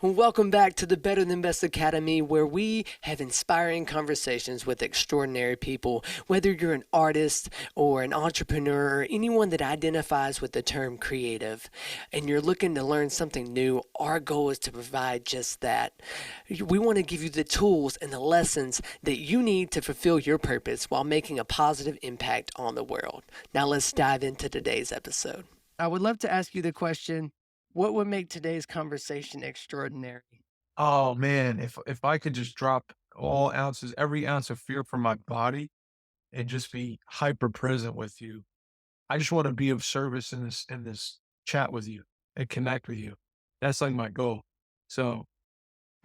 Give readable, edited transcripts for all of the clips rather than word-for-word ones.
Welcome back to the Better Than Best Academy, where we have inspiring conversations with extraordinary people. Whether you're an artist or an entrepreneur or anyone that identifies with the term creative and you're looking to learn something new, our goal is to provide just that. We want to give you the tools and the lessons that you need to fulfill your purpose while making a positive impact on the world. Now let's dive into today's episode. I would love to ask you the question, what would make today's conversation extraordinary? Oh man, if I could just drop all ounces, every ounce of fear from my body and just be hyper present with you. I just want to be of service in this chat with you and connect with you. That's like my goal. So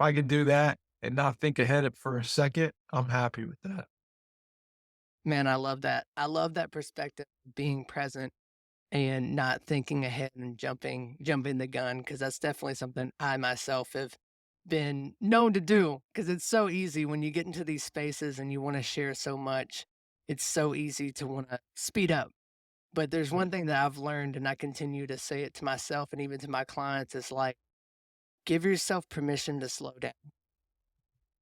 if I could do that and not think ahead of for a second, I'm happy with that. Man, I love that. I love that perspective, being present and not thinking ahead and jumping the gun, because that's definitely something I myself have been known to do. Because it's so easy when you get into these spaces and you want to share so much. It's so easy to want to speed up. But there's Yeah. one thing that I've learned, and I continue to say it to myself and even to my clients, is like, give yourself permission to slow down.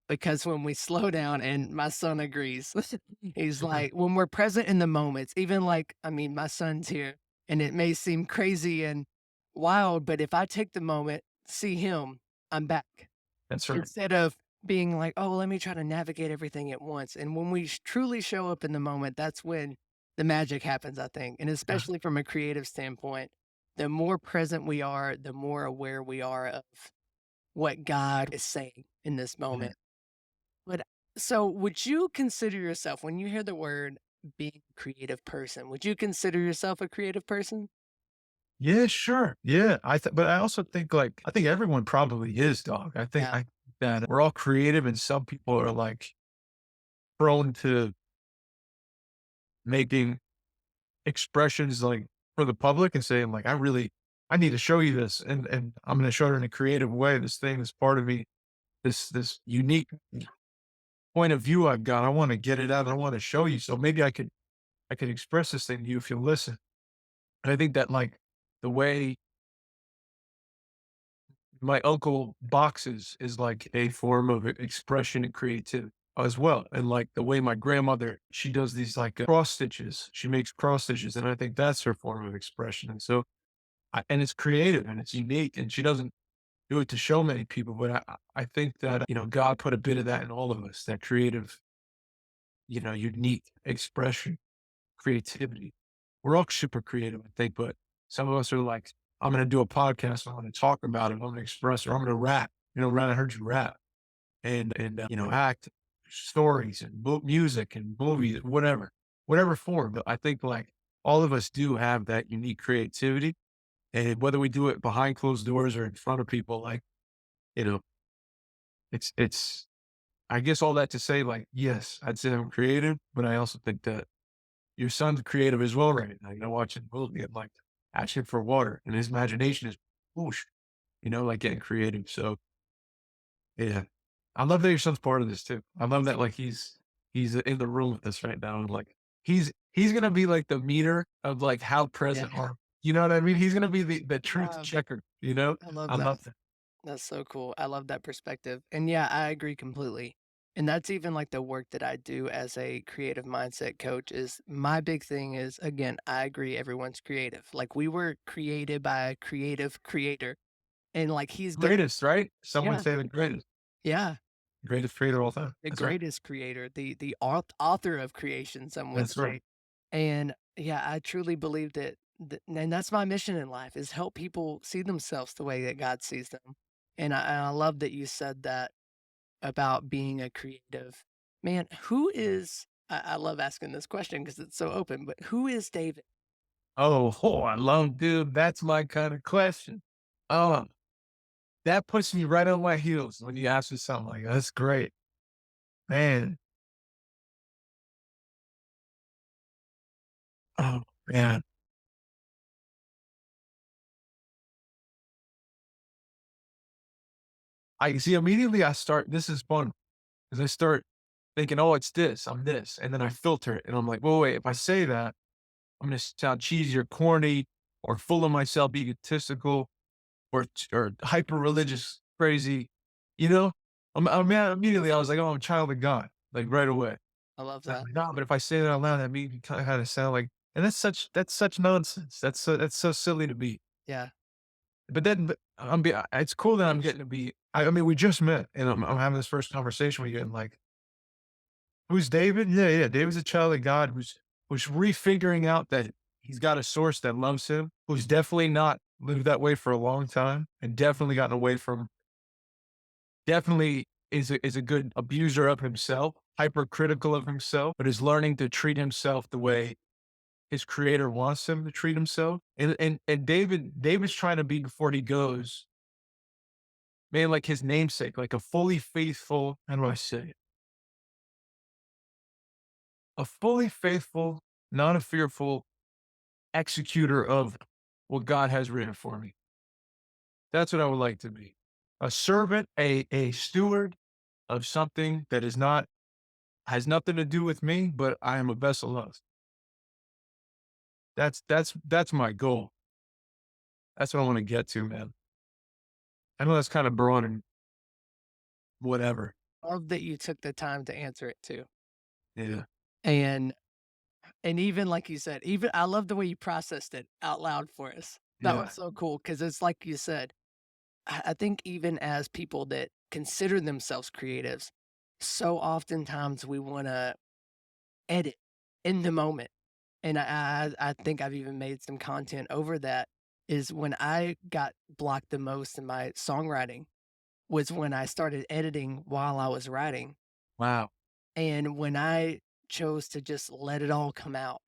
Because when we slow down, and my son agrees, he's like, when we're present in the moments, even like, I mean, my son's here and it may seem crazy and wild, but if I take the moment, see him, I'm back. That's right. Instead of being like, oh, let me try to navigate everything at once. And when we truly show up in the moment, that's when the magic happens, I think. And Yeah. especially from a creative standpoint, the more present we are, the more aware we are of what God is saying in this Yeah. moment. But so would you consider yourself, when you hear the word being a creative person, would you consider yourself a creative person? Yeah, sure. Yeah. But I also think like I think everyone probably is, dog. Yeah. I think that we're all creative and some people are like prone to making expressions like for the public and saying like, I need to show you this and I'm going to show it in a creative way. This thing is part of me, this unique point of view I've got. I want to get it out. I want to show you. So maybe I could express this thing to you if you listen. And I think that like the way my uncle boxes is like a form of expression and creativity as well. And like the way my grandmother, she does these like cross stitches. She makes cross stitches. And I think that's her form of expression. And so and it's creative and it's unique, and she doesn't do it to show many people, but I think that, God put a bit of that in all of us, that creative, unique expression, creativity. We're all super creative, I think, but some of us are like, I'm going to do a podcast. I'm going to talk about it. I'm going to express it. Or I'm going to rap. Ron, I heard you rap act stories and music and movies, whatever form. But I think like all of us do have that unique creativity, and whether we do it behind closed doors or in front of people, like, you know, it's I guess all that to say, like, yes, I'd say I'm creative, but I also think that your son's creative as well right now. Watching the movie and like asking for water and his imagination is whoosh, like getting creative. So yeah. I love that your son's part of this too. I love that like he's in the room with us right now. And like he's gonna be like the meter of like how Yeah. present are you know what I mean? He's gonna be the truth Wow. checker, you know? I love I that. love that. That's so cool. I love that perspective. And yeah, I agree completely. And that's even like the work that I do as a creative mindset coach, is my big thing is, again, I agree everyone's creative. Like we were created by a creative creator, and like he's given, Greatest, right? Someone yeah, say the greatest. yeah, Greatest creator of all time. the That's right. greatest creator, the author of creation, some would That's right. say. And yeah, I truly believe that, and that's my mission in life, is help people see themselves the way that God sees them. And I love that you said that about being a creative. Man, who is, I love asking this question because it's so open, but who is David? I love dude, that's my kind of question. Oh, that puts me right on my heels when you ask me something like that. That's great. Man. Oh man. I see immediately I start this is fun because I start thinking, oh, it's this, I'm this. And then I filter it and I'm like, well, wait, if I say that, I'm gonna sound cheesy or corny or full of myself, egotistical or hyper religious. crazy, you know? Immediately I was like, "Oh, I'm a child of God," like, right away. I love And I'm that. like, "No, but if I say that out loud, that means you kinda sound like," and that's such nonsense. That's so silly to be. Yeah. But I'm be it's cool that I'm getting to be I mean, we just met, and I'm having this first conversation with you, and, like, "Who's David?" Yeah, yeah, David's a child of God who's refiguring out that he's got a source that loves him, who's definitely not lived that way for a long time, and definitely gotten away from definitely is a good abuser of himself, hypercritical of himself, but is learning to treat himself the way his creator wants him to treat himself. And David's trying to be before he goes, man, like his namesake, like a fully faithful, how do I say it? A fully faithful, not a fearful executor of what God has written for me. That's what I would like to be. A servant, a steward of something that is not has nothing to do with me, but I am a vessel of. That's my goal. That's what I want to get to, man. I know that's kind of broad and whatever. Love that you took the time to answer it too. Yeah. And even like you said, even I love the way you processed it out loud for us. That was Yeah. so cool because it's like you said, I think even as people that consider themselves creatives, so oftentimes we wanna edit in the moment. And I think I've even made some content over that, is when I got blocked the most in my songwriting was when I started editing while I was writing, Wow. and when I chose to just let it all come out.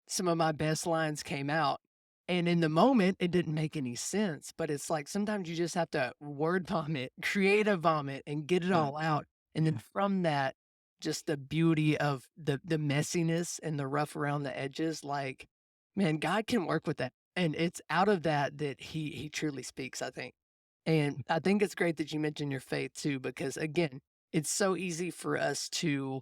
Some of my best lines came out, and in the moment, it didn't make any sense, but it's like sometimes you just have to word vomit, creative vomit, and get it Yeah. all out, and then from that, just the beauty of the messiness and the rough around the edges, like, man, God can work with that, and it's out of that that he truly speaks, I think. And I think it's great that you mentioned your faith too, because again, it's so easy for us to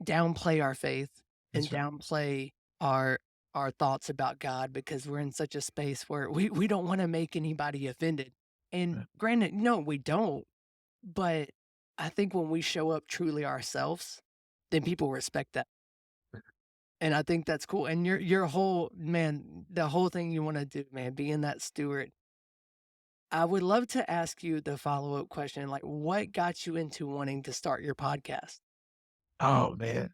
downplay our faith and That's right. downplay our our thoughts about God because we're in such a space where we don't wanna make anybody offended. And Yeah. granted, no, we don't, but I think when we show up truly ourselves, then people respect that. And I think that's cool. And your whole man, the whole thing you wanna do, man, being that steward. I would love to ask you the follow-up question, like, what got you into wanting to start your podcast? Oh man.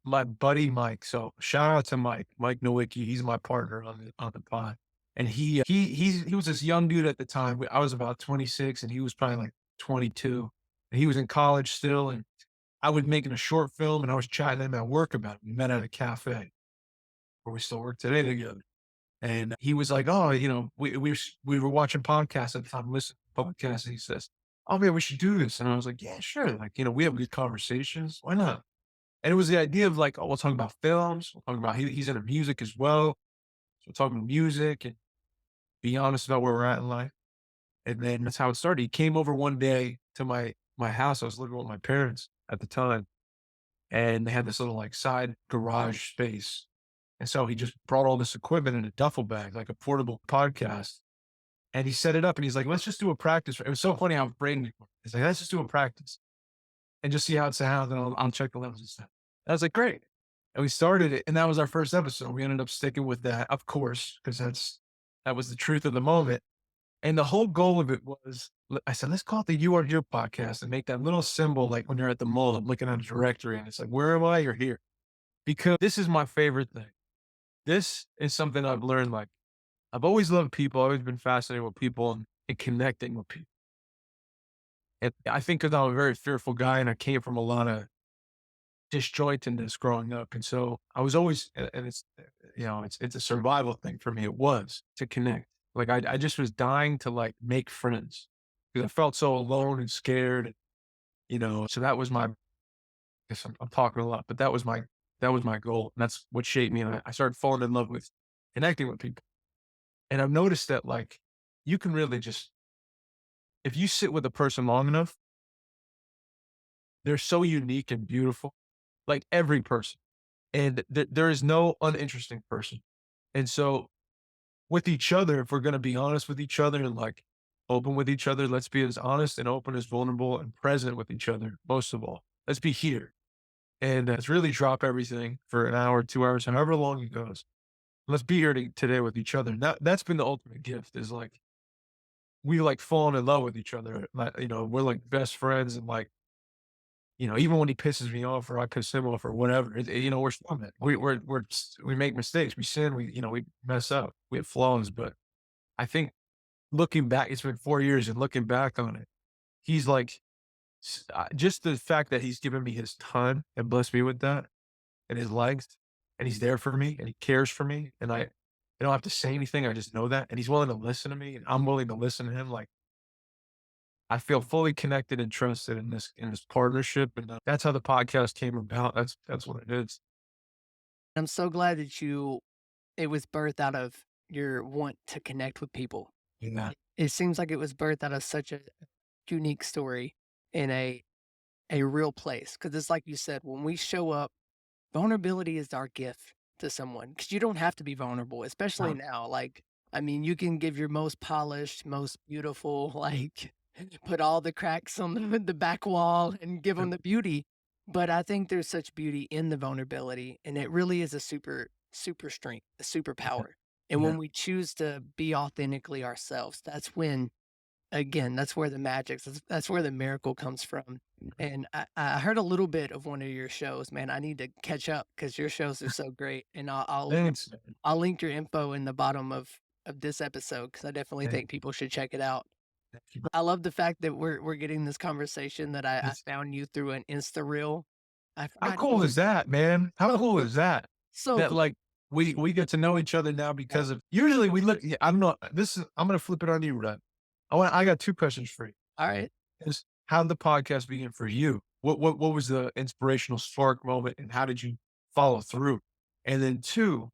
My buddy Mike. So shout out to Mike Nowicki. He's my partner on the pod. And he was this young dude at the time. I was about 26 and he was probably like 22. And he was in college still. And I was making a short film and I was chatting to him at work about it. We met at a cafe where we still work today together. And he was like, "Oh, we were watching podcasts at the time, listening to podcasts." And he says, "Oh man, we should do this." And I was like, "Yeah, sure. Like, we have good conversations. Why not?" And it was the idea of like, "Oh, we'll talk about films. We'll talk about he's into music as well. So we're talking music and be honest about where we're at in life." And then that's how it started. He came over one day to my house. I was living with my parents at the time, and they had this little like side garage space. And so he just brought all this equipment in a duffel bag, like a portable podcast. And he set it up and he's like, "Let's just do a practice." It was so funny how brain he's like, "Let's just do a practice and just see how it sounds, and I'll check the levels and stuff." I was like, "Great." And we started it, and that was our first episode. We ended up sticking with that, of course, because that was the truth of the moment. And the whole goal of it was, I said, "Let's call it the You Are Here podcast and make that little symbol like when you're at the mall and looking at a directory and it's like, where am I? You're here." Because this is my favorite thing. This is something I've learned, like, I've always loved people, always been fascinated with people and connecting with people. And I think because 'cause I'm a very fearful guy and I came from a lot of disjointedness growing up, and so I was always and it's a survival thing for me, it was, to connect. Like, I just was dying to, like, make friends because I felt so alone and scared, so that was my guess I'm talking a lot, but that was my goal, and that's what shaped me, and I started falling in love with connecting with people. And I've noticed that, like, you can really just if you sit with a person long enough, they're so unique and beautiful, like every person. And there is no uninteresting person. And so with each other, if we're gonna be honest with each other and like open with each other. Let's be as honest and open as vulnerable and present with each other. Most of all, let's be here and let's really drop everything for an hour, 2 hours, however long it goes. Let's be here today with each other. That's been the ultimate gift is like, we like falling in love with each other. Like, we're like best friends and like, even when he pisses me off or I piss him off or whatever, we're human. We make mistakes. We sin. We mess up. We have flaws. But I think looking back, it's been 4 years and looking back on it, he's like, just the fact that he's given me his time and blessed me with that and his legs and he's there for me and he cares for me. And I don't have to say anything. I just know that. And he's willing to listen to me and I'm willing to listen to him. Like, I feel fully connected and trusted in this partnership, and that's how the podcast came about. That's what it is. I'm so glad that it was birthed out of your want to connect with people. Yeah, It seems like it was birthed out of such a unique story in a real place. Because it's like you said, when we show up, vulnerability is our gift to someone. Because you don't have to be vulnerable, especially uh, now. Like, I mean, you can give your most polished, most beautiful, like, put all the cracks on the back wall and give yeah, them the beauty. But I think there's such beauty in the vulnerability, and it really is a super strength, a yeah, superpower. And yeah. when we choose to be authentically ourselves, that's when, again, that's where the magic, that's where the miracle comes from. And I heard a little bit of one of your shows, man. I need to catch up because your shows are so great. And Thanks, man. I'll link your info in the bottom of this episode because I definitely Thank think people should check it out. thank you. I love the fact that we're getting this conversation that I It's found you through an Insta reel. I how forgot cool is that, man? How so cool cool, is that? so That, cool. like, we get to know each other now Yeah. because of usually we look yeah, I'm not this is I'm gonna flip it on you, Red. I got 2 questions for you. All right. Is how did the podcast begin for you? What was the inspirational spark moment, and how did you follow through? And then 2,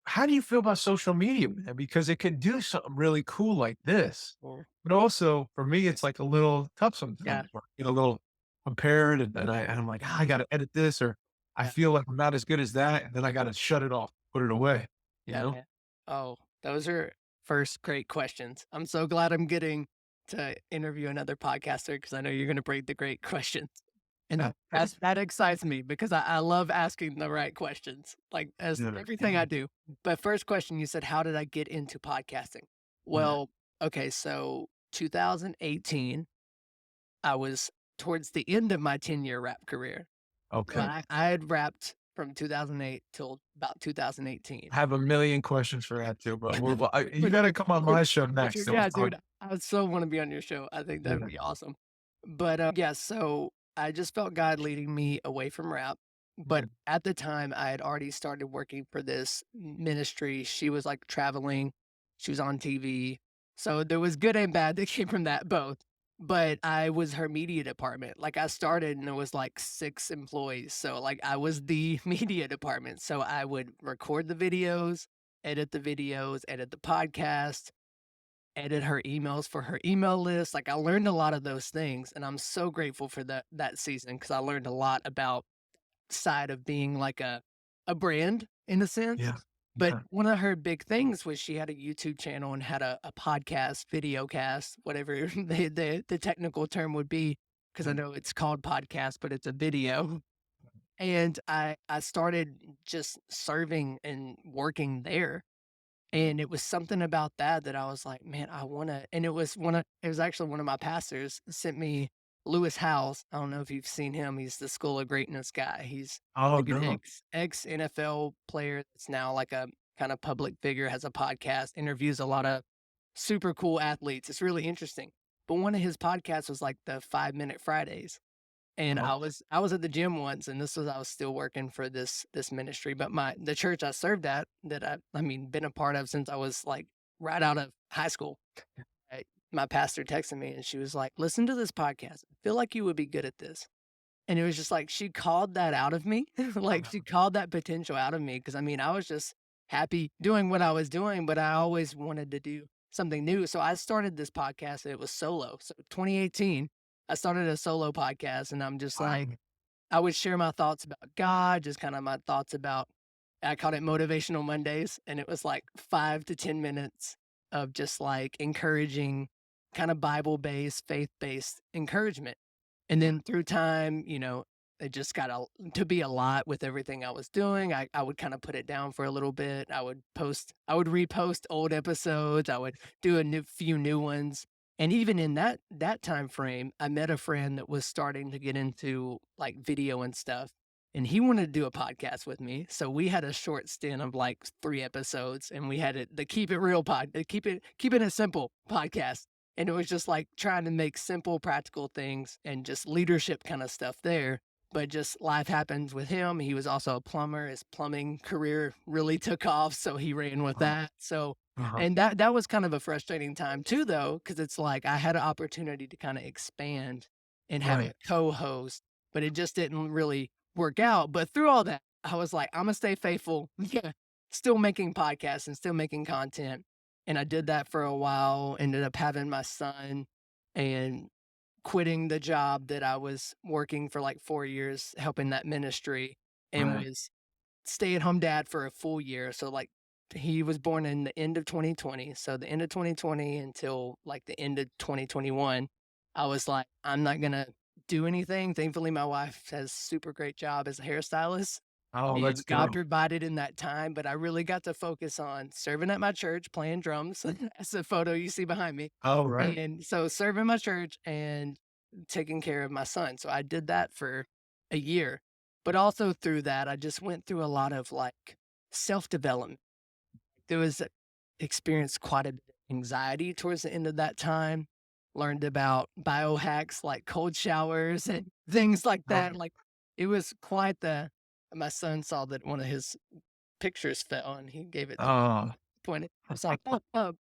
how do you feel about social media, man? Because it can do something really cool like this. Well, But also, for me, it's like a little tough yeah. sometimes, where, a little compared, and I'm like, "Ah, I gotta edit this," or I Yeah. feel like I'm not as good as that, and then I gotta shut it off, put it away, you Yeah, know? man. Oh, those are first great questions. I'm so glad I'm getting to interview another podcaster because I know you're going to bring the great questions. And Yeah. that excites me because I love asking the right questions, like as Yeah. everything I do. But first question, you said, how did I get into podcasting? Yeah. Well, okay, so 2018, I was towards the end of my 10-year rap career. So Okay. I had rapped from 2008 till about 2018. I have a million questions for that too, but you But gotta come on for my show for sure, next, and we'll yeah, talk. dude, I so wanna be on your show. I think that would Yeah. be awesome. But, yeah, so I just felt God leading me away from rap, but Mhm. at the time, I had already started working for this ministry. She was, like, traveling, she was on TV, so there was good and bad that came from that, both. But I was her media department. Like, I started and there was, like, 6 employees, so, like, I was the media department, so I would record the videos, edit the podcast, edit her emails for her email list. Like, I learned a lot of those things, and I'm so grateful for that season because I learned a lot about side of being like a brand in a sense. Yeah. But Yeah. one of her big things was she had a YouTube channel and had a podcast, video cast, whatever the technical term would be, because I Yeah. know it's called podcast, but it's a video. And I started just serving and working there, and it was something about that that I was like, "Man, I wanna," and it was actually one of my pastors sent me Lewis Howes. I don't know if you've seen him. He's the School of Greatness guy. He's Oh, like an no. ex NFL player that's now like a kind of public figure, has a podcast, interviews a lot of super cool athletes. It's really interesting. But one of his podcasts was like the 5 Minute Fridays. And Oh, I was at the gym once, and this was I was still working for this ministry, but the church I served at that I mean, been a part of since I was, like, right out of high school, my pastor texted me, and she was like, "Listen to this podcast. I feel like you would be good at this." And it was just like she called that out of me, like, she called that potential out of me because I mean, I was just happy doing what I was doing, but I always wanted to do something new, so I started this podcast, and it was solo. So 2018, I started a solo podcast, and I'm just wow. like I would share my thoughts about God, just kinda my thoughts about I called it Motivational Mondays, and it was like 5 to 10 minutes of just, like, encouraging kind of Bible-based, faith-based encouragement. And then through time, it just got to be a lot with everything I was doing. I would kind of put it down for a little bit. I would repost old episodes. I would do a few new ones. And even in that time frame, I met a friend that was starting to get into like video and stuff. And he wanted to do a podcast with me. So we had a short stint of like 3 episodes, and we had the Keep It Real keep it a simple podcast. And it was just like trying to make simple, practical things and just leadership kind of stuff there. But just life happens with him. He was also a plumber. His plumbing career really took off, so he ran with Uh-huh. that. So, Uh-huh. and that was kind of a frustrating time too, though, because it's like I had an opportunity to kind of expand and have a Right. co-host, but it just didn't really work out. But through all that, I was like, I'm gonna stay faithful. Yeah, still making podcasts and still making content. And I did that for a while, ended up having my son and quitting the job that I was working for like 4 years, helping that ministry, and Right. was stay-at-home dad for a full year. So, like, he was born in the end of 2020. So the end of 2020 until like the end of 2021, I was like, I'm not gonna do anything. Thankfully, my wife has a super great job as a hairstylist, Oh, that's and God good. provided in that time, but I really got to focus on serving at my church, playing drums. That's the photo you see behind me. Oh, right. And so serving my church and taking care of my son. So I did that for a year. But also through that, I just went through a lot of like self-development. There was experienced quite a bit of anxiety towards the end of that time. Learned about biohacks like cold showers and things like that. Right. Like it was quite the my son saw that one of his pictures fell and he gave it to Oh. pointed. I was like, "Oh, oh."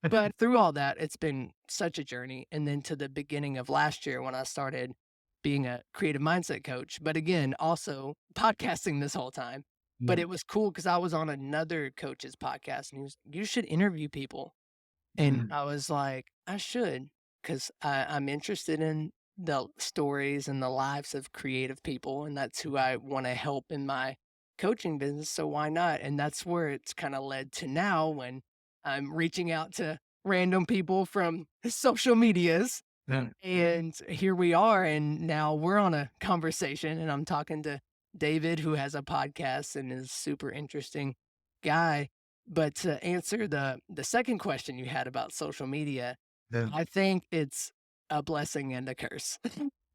But through all that, it's been such a journey. And then to the beginning of last year when I started being a creative mindset coach, but again, also podcasting this whole time. But Yeah. it was cool because I was on another coach's podcast and he was, you should interview people. And Mm. I was like, I should, because I'm interested in the stories and the lives of creative people. And that's who I want to help in my coaching business. So why not? And that's where it's kind of led to now when I'm reaching out to random people from social medias. Yeah. And here we are. And now we're on a conversation, and I'm talking to David, who has a podcast and is a super interesting guy. But to answer the second question you had about social media, Yeah. I think it's a blessing and a curse.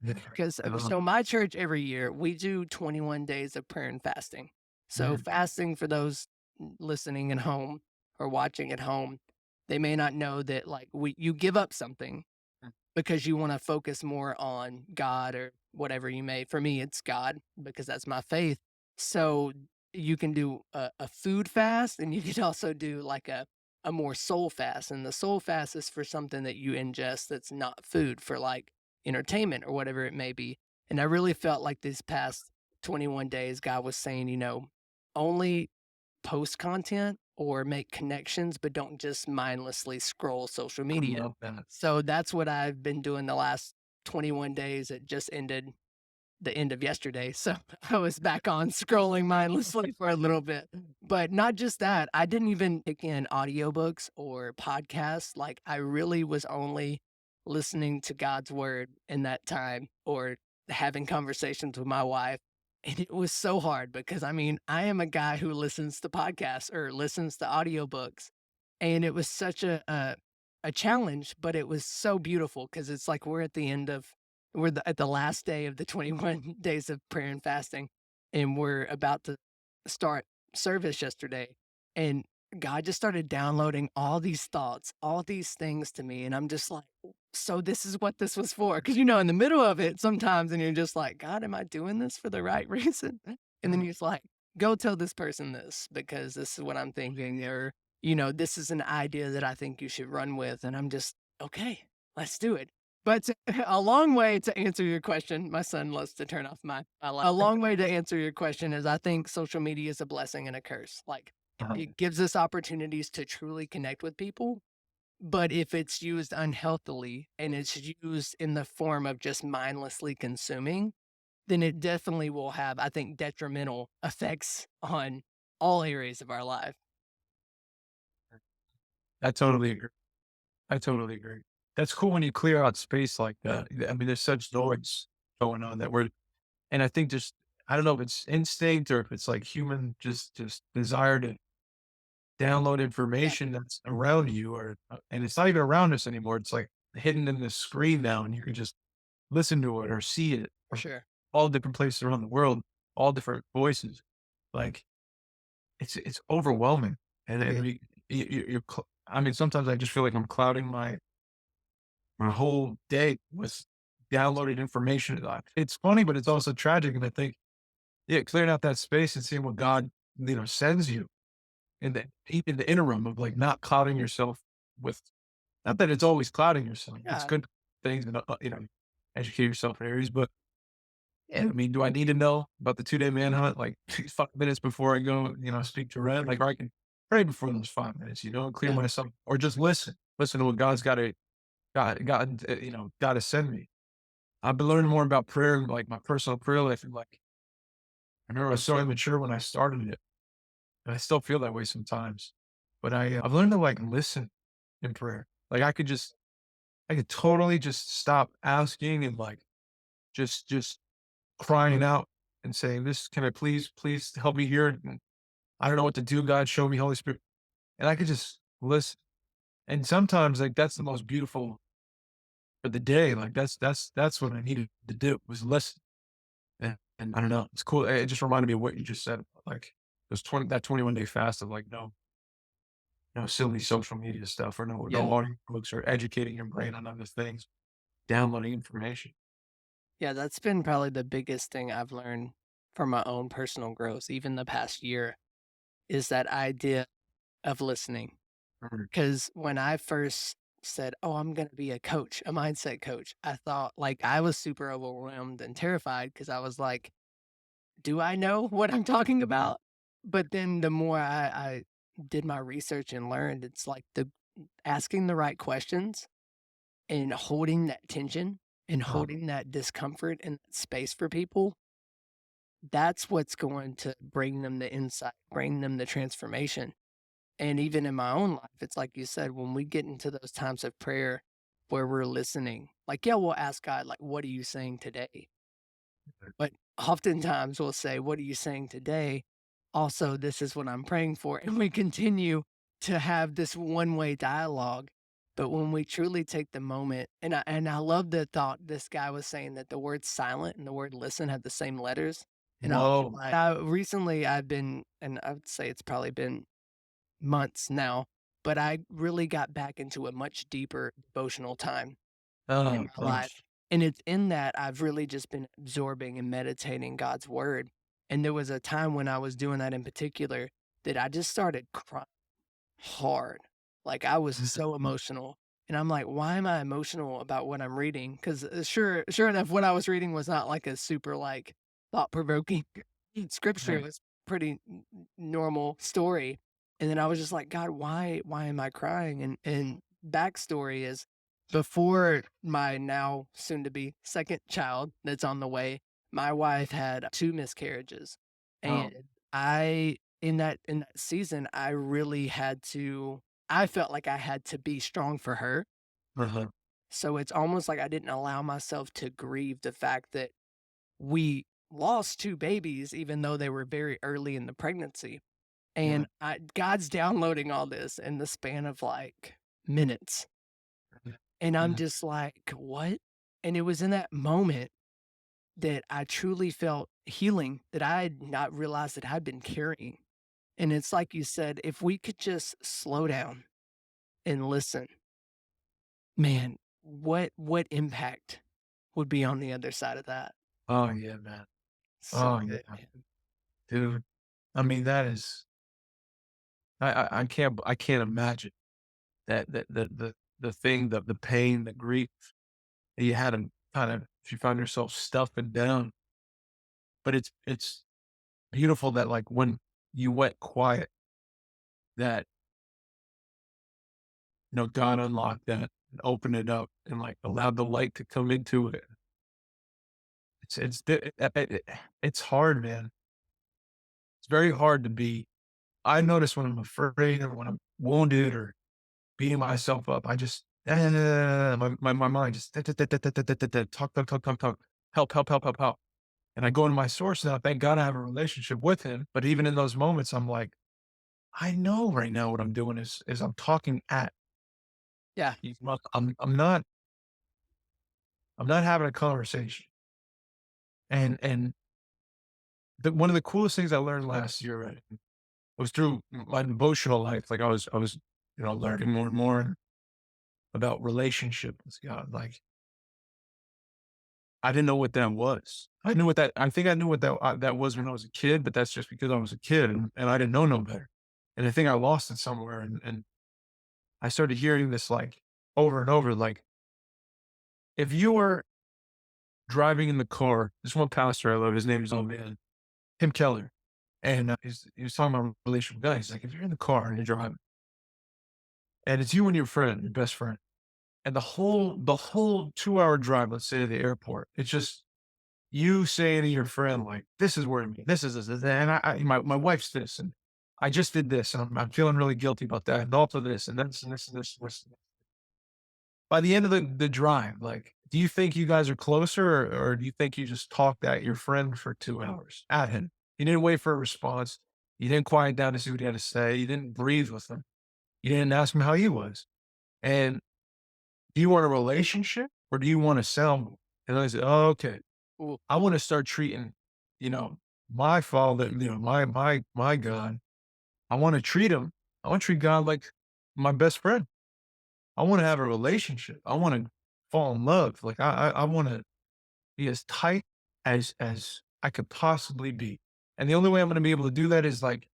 Yeah. Because Uh-huh. so my church every year we do 21 days of prayer and fasting. So Mhm. fasting for those listening at home or watching at home, they may not know that like we you give up something because you want to focus more on God or whatever you may. For me, it's God because that's my faith. So you can do a food fast, and you can also do like a more soul fast. And the soul fast is for something that you ingest that's not food, for like entertainment or whatever it may be. And I really felt like these past 21 days, God was saying, only post content or make connections, but don't just mindlessly scroll social I media. love that. So that's what I've been doing the last 21 days. It just ended the end of yesterday. So I was back on scrolling mindlessly for a little bit. But not just that, I didn't even pick in audiobooks or podcasts. Like I really was only listening to God's word in that time or having conversations with my wife. And it was so hard because I mean, I am a guy who listens to podcasts or listens to audiobooks. And it was such a challenge, but it was so beautiful because it's like we're at the last day of the 21 days of prayer and fasting, and we're about to start service yesterday. And God just started downloading all these thoughts, all these things to me. And I'm just like, so this is what this was for. Cause in the middle of it sometimes, and you're just like, God, am I doing this for the right reason? And then Mhm. he's like, go tell this person this because this is what I'm thinking. Or, this is an idea that I think you should run with. And I'm just, okay, let's do it. But a long way to answer your question, my son loves to turn off my light. A long way to answer your question is I think social media is a blessing and a curse. Like Uh-huh. it gives us opportunities to truly connect with people, but if it's used unhealthily and it's used in the form of just mindlessly consuming, then it definitely will have, I think, detrimental effects on all areas of our life. I totally agree. I totally agree. That's cool when you clear out space like that. I mean, there's such noise going on that we're and I think just I don't know if it's instinct or if it's like human just desire to download Yeah, information that's around you or and it's not even around us anymore. It's like hidden in the screen now and you can just listen to it or see it for from sure. all different places around the world, all different voices. Like it's overwhelming. And Yeah. I mean, sometimes I just feel like I'm clouding my whole day with downloaded information. It's funny, but it's also tragic. And I think, yeah, clearing out that space and seeing what God, sends you in the interim of like not clouding yourself with, not that it's always clouding yourself. It's Yeah. good things and, educate yourself in areas. But yeah, I mean, do I need to know about the 2-day manhunt like 5 minutes before I go, speak to Red? Like, or I can pray before those 5 minutes, and clear Yeah. myself or just listen to what God's got to send me. I've been learning more about prayer, like my personal prayer life. And like, I remember I was so immature when I started it, and I still feel that way sometimes. But I've learned to like listen in prayer. Like I could totally just stop asking and like just crying out and saying, "This can I please help me here? And I don't know what to do. God, show me, Holy Spirit." And I could just listen. And sometimes like that's the most beautiful for the day. Like that's what I needed to do was listen. And I don't know, it's cool. It just reminded me of what you just said, like, those 21-day fast of, like, no silly social media stuff or no Yeah. audiobooks or educating your brain on other things, downloading information. Yeah, that's been probably the biggest thing I've learned from my own personal growth, even the past year, is that idea of listening. Mhm. Because when I first said, "Oh, I'm gonna be a coach, a mindset coach," I thought like I was super overwhelmed and terrified because I was like, "Do I know what I'm talking about?" But then the more I did my research and learned, it's like the asking the right questions and holding that tension and Uh, holding that discomfort and that space for people, that's what's going to bring them the insight, bring them the transformation. And even in my own life, it's like you said, when we get into those times of prayer where we're listening, like, yeah, we'll ask God, like, what are you saying today? But oftentimes we'll say, what are you saying today? Also, this is what I'm praying for. And we continue to have this one way dialogue. But when we truly take the moment, and I love the thought this guy was saying that the word silent and the word listen have the same letters. And whoa. recently I've been, and I would say it's probably been months now, but I really got back into a much deeper devotional time in Oh, my life. gosh. And it's in that I've really just been absorbing and meditating God's word. And there was a time when I was doing that in particular that I just started crying hard. Like, I was so emotional, and I'm like, "Why am I emotional about what I'm reading?" 'Cause, sure enough, what I was reading was not, like, a super, like, thought-provoking scripture. It Right. was pretty normal story, and then I was just like, "God, why am I crying?" And backstory is before my now soon-to-be 2nd child that's on the way, my wife had 2 miscarriages, Oh, and I in that season, I really had to I felt like I had to be strong for her. uh-huh. So it's almost like I didn't allow myself to grieve the fact that we lost 2 babies even though they were very early in the pregnancy. Yeah. And God's downloading all this in the span of, like, minutes. And I'm Yeah. just like, "What?" And it was in that moment that I truly felt healing that I had not realized that I'd been carrying. And it's like you said, if we could just slow down and listen, man, what impact would be on the other side of that? Oh, yeah, man. So Oh, good, yeah, man. dude. I mean, that is I can't imagine that the thing, the pain, the grief that you had to kind of if you found yourself stuffing down. But it's beautiful that, like, when you went quiet, that, God unlocked that and opened it up and, like, allowed the light to come into it. It's hard, man. It's very hard to be I notice when I'm afraid or when I'm wounded or beating myself up, I just My mind just talk, talk, talk, talk, talk, help, help, help, help, help. And I go into my source now. Thank God I have a relationship with him. But even in those moments, I'm like, I know right now what I'm doing is I'm talking at. Yeah. I'm not having a conversation. And one of the coolest things I learned last year, right, was through my devotional life. Like I was, learning more and more about relationship with God. Like I didn't know what that was. I think I knew what that was when I was a kid, but that's just because I was a kid and I didn't know no better. And I think I lost it somewhere. And I started hearing this like over and over, like if you were driving in the car, this one pastor I love, his name is Tim Keller. And he was talking about relational guys. He's like, if you're in the car and you're driving, and it's you and your friend, your best friend, and the whole 2 hour drive, let's say to the airport, it's just you saying to your friend, like, this is where me, this, and my wife's this, and I just did this, and I'm feeling really guilty about that, and also this, and this, and this, and this, and this. By the end of the drive, like, do you think you guys are closer, or do you think you just talked at your friend for 2 hours at him? You didn't wait for a response. You didn't quiet down to see what he had to say. You didn't breathe with him. You didn't ask him how he was. And do you want a relationship or do you want to sell me? And I said, oh, okay. Ooh. I want to start treating, you know, my father, my God. I want to treat him. I want to treat God like my best friend. I want to have a relationship. I want to fall in love. Like I want to be as tight as I could possibly be. And the only way I'm going to be able to do that is like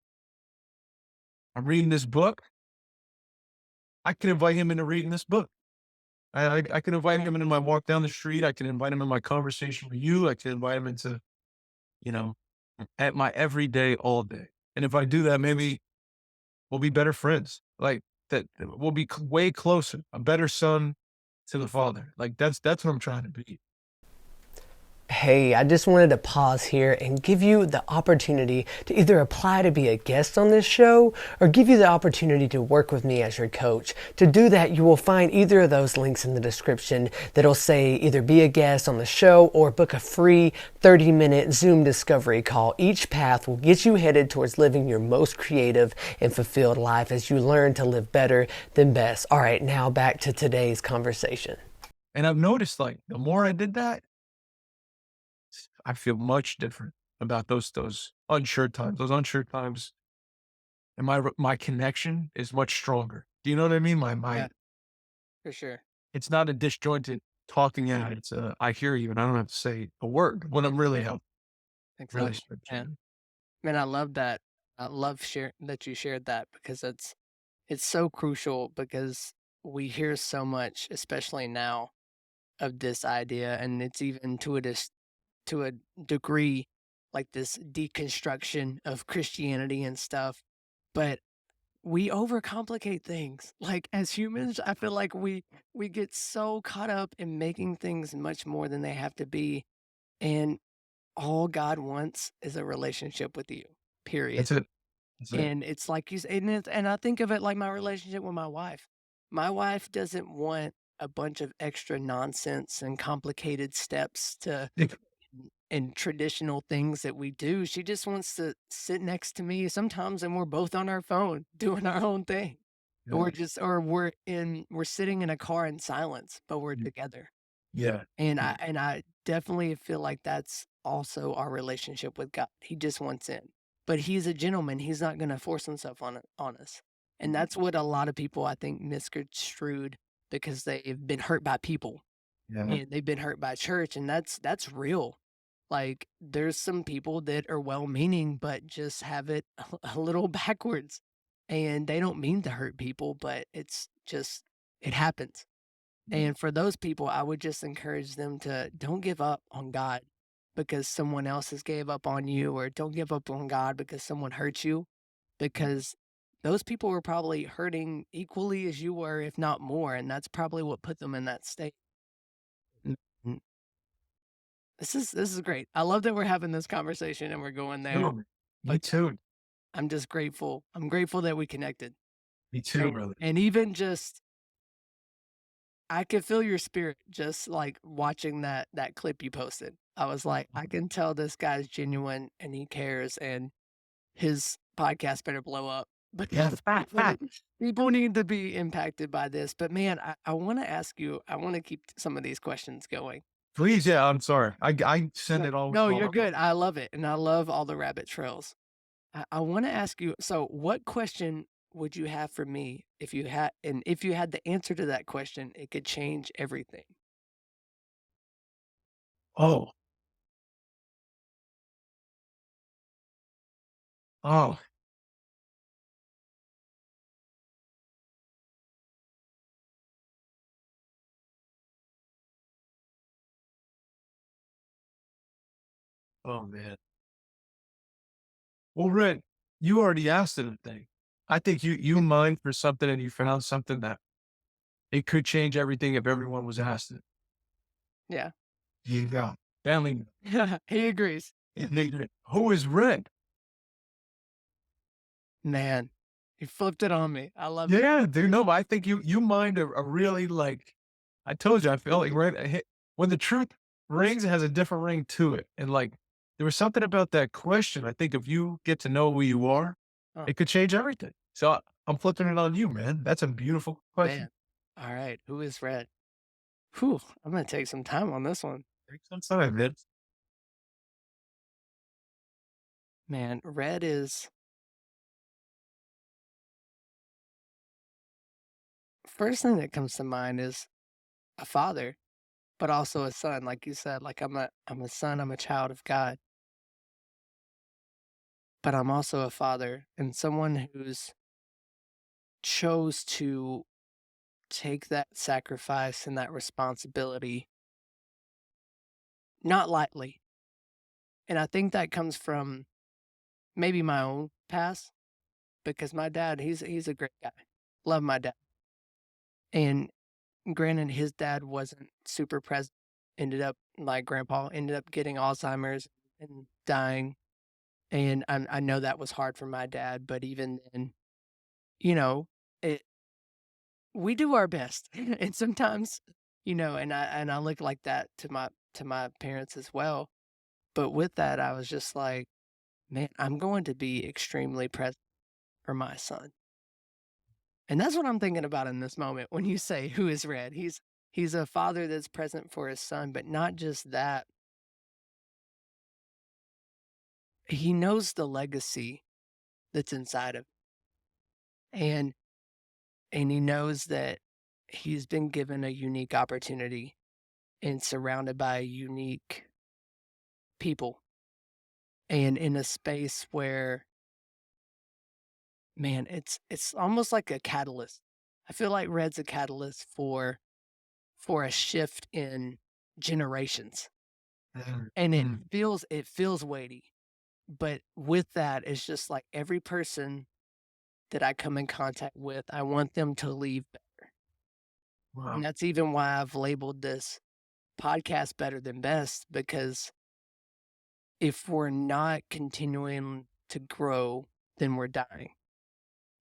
I'm reading this book. I can invite him into reading this book. I can invite him into my walk down the street. I can invite him in my conversation with you. I can invite him into, you know, at my everyday, all day. And if I do that, maybe we'll be better friends. Like that, we'll be way closer, a better son to the father. Like that's what I'm trying to be. Hey, I just wanted to pause here and give you the opportunity to either apply to be a guest on this show or give you the opportunity to work with me as your coach. To do that, you will find either of those links in the description that'll say either be a guest on the show or book a free 30-minute Zoom discovery call. Each path will get you headed towards living your most creative and fulfilled life as you learn to live better than best. All right, now back to today's conversation. And I've noticed like the more I did that, I feel much different about those unsure times. Those unsure times and my connection is much stronger. Do you know what I mean? My Yeah, for sure. it's not a disjointed talking out. It's a I hear you and I don't have to say a word when I'm really helping. Really Exactly. start Man, to man, I love that. I love share that you shared that because it's so crucial because we hear so much, especially now, of this idea, and it's even to a degree like this deconstruction of Christianity and stuff. But we overcomplicate things. Like as humans, I feel like we get so caught up in making things much more than they have to be. And all God wants is a relationship with you. Period. that's it. That's it. And it's like you said, and I think of it like my relationship with my wife. My wife doesn't want a bunch of extra nonsense and complicated steps to It and traditional things that we do. She just wants to sit next to me sometimes and we're both on our phone doing our own thing. yeah. Or we're sitting in a car in silence, but we're Mm, together. yeah. Yeah. And I definitely feel like that's also our relationship with God. He just wants in. But he's a gentleman. He's not gonna force himself on us. And that's what a lot of people I think misconstrued because they've been hurt by people Yeah. and they've been hurt by church, and that's real. Like there's some people that are well meaning but just have it a little backwards. And they don't mean to hurt people, but it's just it happens. Yeah. And for those people, I would just encourage them to don't give up on God because someone else has gave up on you, or don't give up on God because someone hurt you, because those people were probably hurting equally as you were, if not more, and that's probably what put them in that state. Mm. This is great. I love that we're having this conversation and we're going there. No, me But too. I'm just grateful. I'm grateful that we connected. Me too, brother. And even just I could feel your spirit just, like, watching that clip you posted. I was like, "I can tell this guy's genuine and he cares, and his podcast better blow up because people need to be impacted by this." But man, I wanna ask you, I wanna keep some of these questions going. Please, yeah, I'm sorry. I send No, it all no, you're wrong. good. I love it, and I love all the rabbit trails. I wanna ask you, so what question would you have for me if you had the answer to that question, it could change everything? Oh, oh, oh, man. Well, Red, you already asked it a thing. I think you mined for something and you found something that it could change everything if everyone was asked it. Yeah. You go. Family, He agrees. who is Red? Man, you flipped it on me. I love it. Yeah, dude, no, but I think you mined a really, like I told you, I feel like right I hit when the truth rings, it has a different ring to it, and, like, there was something about that question, I think if you get to know who you are, Oh, it could change everything. So, I'm flipping it on you, man. That's a beautiful question. man. Alright, who is red? Whew, I'm gonna take some time on this one. Take some time, man. Man, red is first thing that comes to mind is a father, but also a son, like you said, like, I'm a son, I'm a child of God, but I'm also a father and someone who's chose to take that sacrifice and that responsibility not lightly, and I think that comes from maybe my own past because my dad, he's a great guy. Love my dad, and granted, his dad wasn't super present, ended up my grandpa ended up getting Alzheimer's and dying, and I know that was hard for my dad, but even then, you know, it we do our best, and sometimes, and I look like that to my parents as well, but with that, I was just like, "Man, I'm going to be extremely present for my son." And that's what I'm thinking about in this moment when you say, "Who is red?" He's a father that's present for his son, but not just that, he knows the legacy that's inside of him, and he knows that he's been given a unique opportunity and surrounded by unique people, and in a space where, man, it's almost like a catalyst. I feel like red's a catalyst for a shift in generations, Mm, and it mm, feels weighty. But with that, it's just like every person that I come in contact with, I want them to leave better. And wow. that's even why I've labeled this podcast Better Than Best, because if we're not continuing to grow, then we're dying.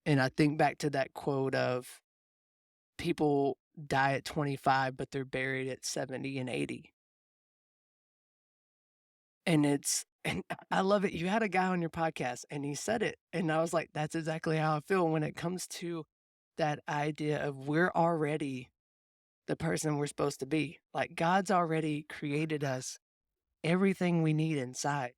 And I think back to that quote of people die at 25, but they're buried at 70 and 80. And and I love it. You had a guy on your podcast and he said it. And I was like, that's exactly how I feel when it comes to that idea of we're already the person we're supposed to be. Like God's already created us everything we need inside.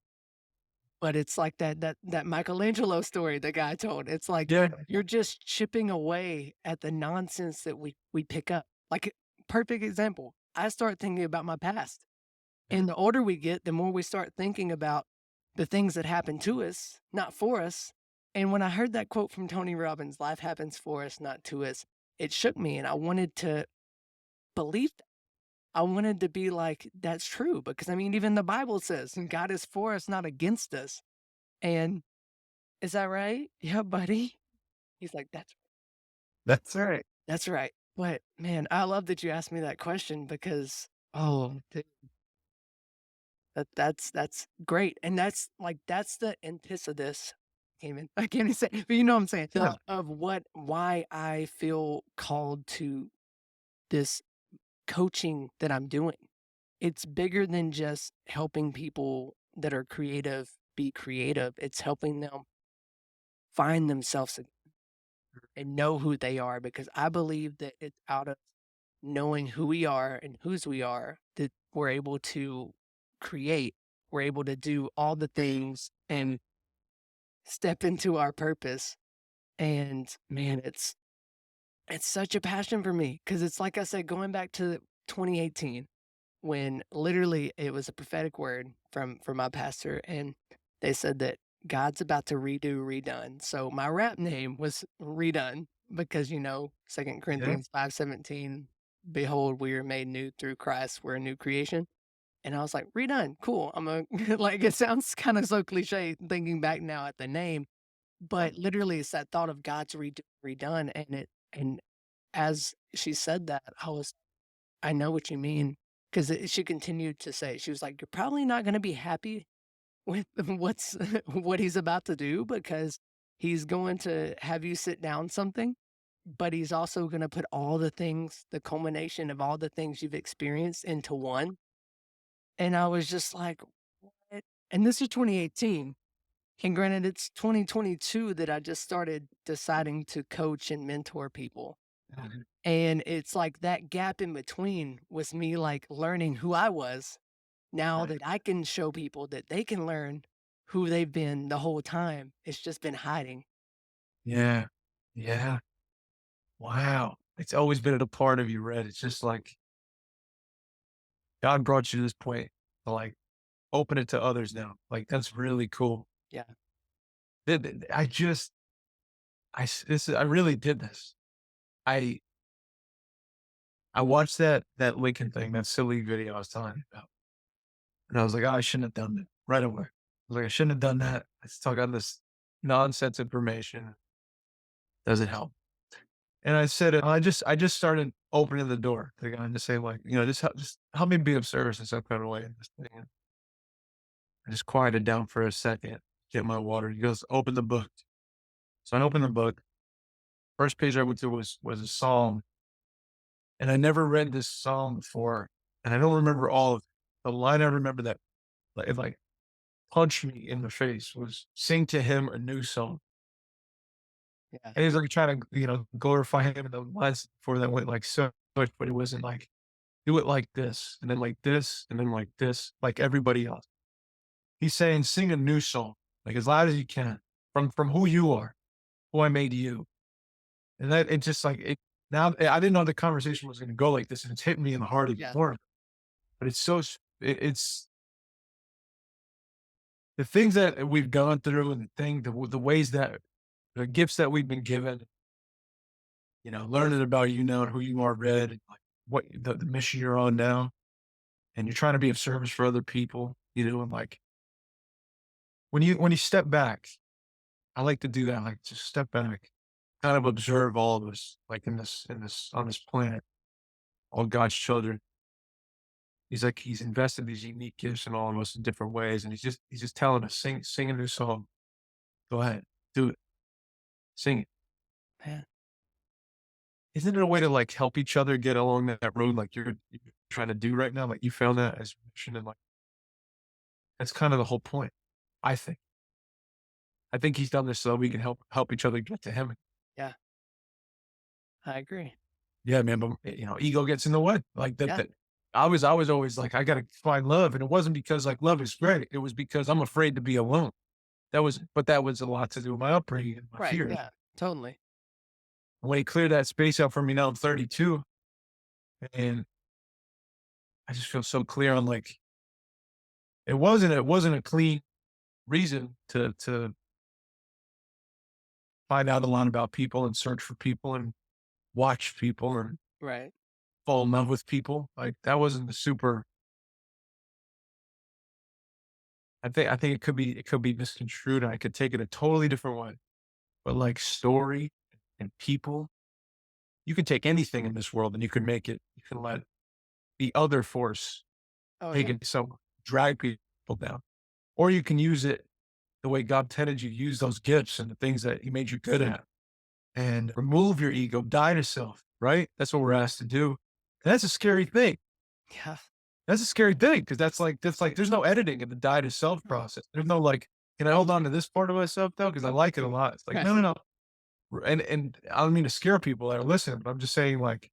But it's like that Michelangelo story the guy told. It's like Yeah. you're just chipping away at the nonsense that we pick up. Like perfect example. I start thinking about my past. And the older we get, the more we start thinking about the things that happen to us, not for us. And when I heard that quote from Tony Robbins, life happens for us, not to us, it shook me and I wanted to believe that. I wanted to be like, that's true. Because I mean, even the Bible says, and God is for us, not against us. And is that right? Yeah, buddy. He's like, That's right. that's right. But man, I love that you asked me that question because, oh, that's great, and that's the antithesis. I can't even say, but you know what I'm saying, Yeah. of why I feel called to this coaching that I'm doing. It's bigger than just helping people that are creative be creative. It's helping them find themselves and know who they are because I believe that it's out of knowing who we are and whose we are that we're able to create. We're able to do all the things and step into our purpose. And man, it's such a passion for me because it's like I said, going back to 2018 when literally it was a prophetic word from my pastor, and they said that God's about to redo redone. So my rap name was Redone because Second Yeah. Corinthians 5:17, behold, we are made new through Christ, we're a new creation. And I was like, redone, cool. I'm a like it sounds kind of so cliche thinking back now at the name, but literally it's that thought of God's redone and as she said that, I know what you mean, 'cause she continued to say, she was like, "You're probably not gonna be happy with what's what he's about to do because he's going to have you sit down something, but he's also gonna put all the things, the culmination of all the things you've experienced into one." And I was just like, "What?" And this is 2018, and granted, it's 2022 that I just started deciding to coach and mentor people. Mhm. And it's like that gap in between was me, like, learning who I was, now Right. that I can show people that they can learn who they've been the whole time. It's just been hiding. Yeah. Yeah. Wow. It's always been a part of you, Red. It's just like God brought you to this point to like open it to others now. Like that's really cool. Yeah, I just, I really did this. I, I watched that Lincoln thing, that silly video I was telling you about, and I was like, oh, I shouldn't have done that right away. I was like, I shouldn't have done that. I still got this nonsense information. Doesn't help. And I said, I just started opening the door to the guy and just say, like, just help me be of service in some kind of way in this thing. And I just quieted down for a second, get my water. He goes, open the book. So I opened the book. First page I went to was a psalm, and I never read this psalm before, and I don't remember all of it. The line I remember that it like punched me in the face was "Sing to him a new song," yeah, and he's like trying to glorify him, and the lines before that went like so much, but it wasn't like do it like this, and then like this, and then like this, like everybody else. He's saying, "Sing a new song, like as loud as you can, from who you are, who I made you." And that it just like it now I didn't know the conversation was gonna go like this, and it's hitting me in the heart even yeah. more. But it's so it's the things that we've gone through and the ways that the gifts that we've been given, learning about you now and who you are, Red, and like what the mission you're on now, and you're trying to be of service for other people, and like when you step back, I like to do that, like just step back, kind of observe all of us, like in this on this planet, all God's children. He's like he's invested these unique gifts in all of us in different ways, and he's just telling us, sing a new song. Go ahead, do it, sing it. Man, Isn't it a way to like help each other get along that road like you're trying to do right now? Like you found that as a mission, and like that's kind of the whole point. I think. I think he's done this so we can help each other get to him. yeah, I agree. Yeah, man. But ego gets in the way. Like that. Yeah, That I was always like, I gotta find love, and it wasn't because like love is great. It was because I'm afraid to be alone. But that was a lot to do with my upbringing and my right, fears. yeah, totally. When he cleared that space out for me, now I'm 32, and I just feel so clear on like it wasn't a clean reason to find out a lot about people and search for people and watch people and Right. fall in love with people. Like that wasn't the super. I think it could be misconstrued. And I could take it a totally different way. But like story and people, you can take anything in this world and you can make it. You can let the other force Oh, take yeah, it so drag people down, or you can use it the way God intended you to use those gifts and the things that He made you good at, and remove your ego, die to self. Right? That's what we're asked to do. And that's a scary thing. Yeah. That's a scary thing because that's like there's no editing in the die to self Right. process. There's no like, can I hold on to this part of myself though? Because I like it a lot. It's like, Right. no, no, no. And I don't mean to scare people that are listening, but I'm just saying like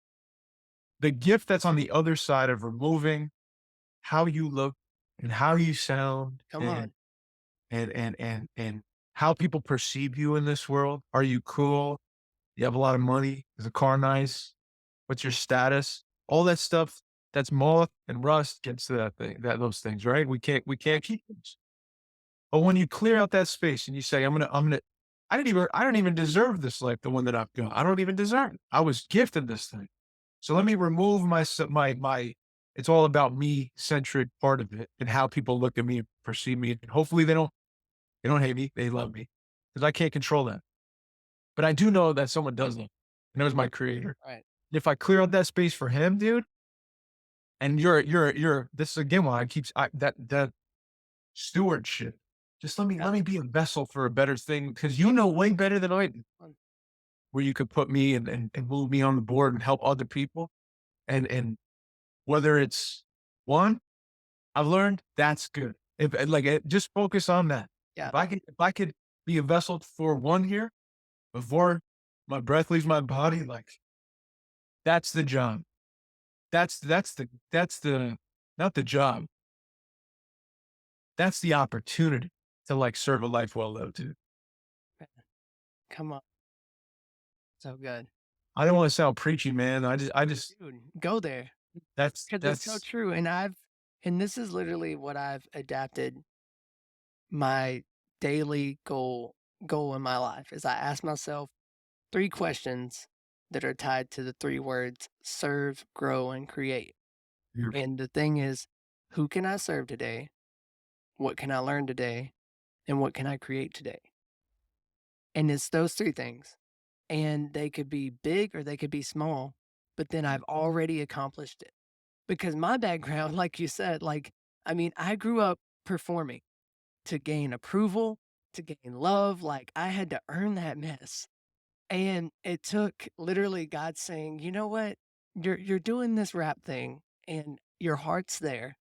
the gift that's on the other side of removing how you look and how you sound Come on. and how people perceive you in this world. Are you cool? You have a lot of money? Is the car nice? What's your status? All that stuff, that's moth and rust gets to that thing, that those things, right? We can't keep those. But when you clear out that space and you say, I'm gonna I don't even deserve this life, the one that I've got. I don't even deserve it. I was gifted this thing. So let me remove my it's all about me centric part of it and how people look at me and perceive me. And hopefully they don't hate me. They love me because I can't control that. But I do know that someone does love me, and that was my creator. Right. And if I clear out that space for him, dude, and you're this is again why I keep that stewardship. Just Yeah. let me be a vessel for a better thing because you know way better than I do where you could put me and move me on the board and help other people. And whether it's one, I've learned that's good. If like just focus on that. Yeah. If I could be a vessel for one here before my breath leaves my body, like that's the job. That's the not the job. That's the opportunity to like serve a life well lived, dude. Come on. So good. I don't want to sound preachy, man. I just Dude, go there that's because it's so that's true. And this is literally what I've adapted my daily goal in my life is I ask myself 3 questions that are tied to the 3 words serve, grow, and create. beautiful. And the thing is, who can I serve today? What can I learn today? And what can I create today? And it's those 3 things. And they could be big or they could be small, but then I've already accomplished it. Because my background, like you said, like, I mean, I grew up performing to gain approval, to gain love. Like, I had to earn that mess. And it took literally God saying, "You know what? You're doing this rap thing and your heart's there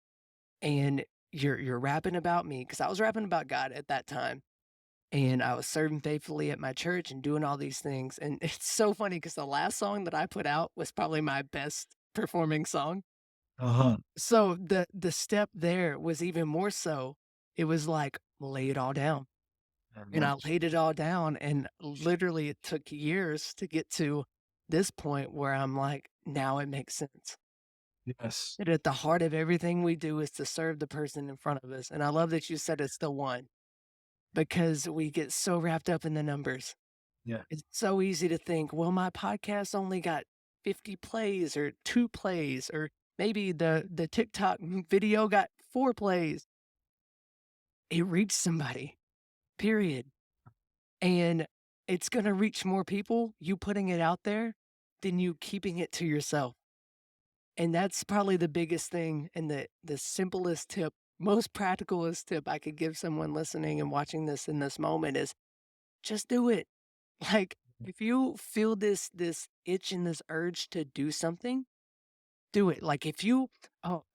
and you're rapping about me because I was rapping about God at that time. And I was serving faithfully at my church and doing all these things. And it's so funny because the last song that I put out was probably my best performing song. Uh-huh. So the step there was even more so. It was like lay it all down. And I laid it all down, and literally it took years to get to this point where I'm like, now it makes sense. Yes. That at the heart of everything we do is to serve the person in front of us. And I love that you said it's the one because we get so wrapped up in the numbers. Yeah. It's so easy to think, well, my podcast only got 50 plays or 2 plays, or maybe the TikTok video got 4 plays. It reached somebody, period. And it's gonna reach more people, you putting it out there, than you keeping it to yourself. And that's probably the biggest thing and the simplest tip, most practicalest tip I could give someone listening and watching this in this moment is just do it. Like, if you feel this itch and this urge to do something, do it. Like, if you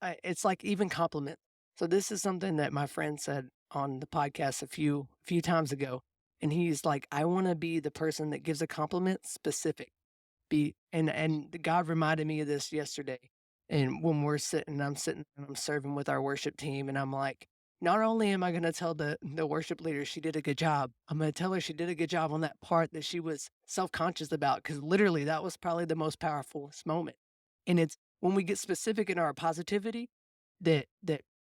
it's like even compliment. So this is something that my friend said on the podcast a few times ago, and he's like, "I wanna be the person that gives a compliment specific." Be and God reminded me of this yesterday, and when I'm sitting and I'm serving with our worship team, and I'm like, not only am I gonna tell the worship leader she did a good job, I'm gonna tell her she did a good job on that part that she was self-conscious about, because literally that was probably the most powerful moment. And it's when we get specific in our positivity that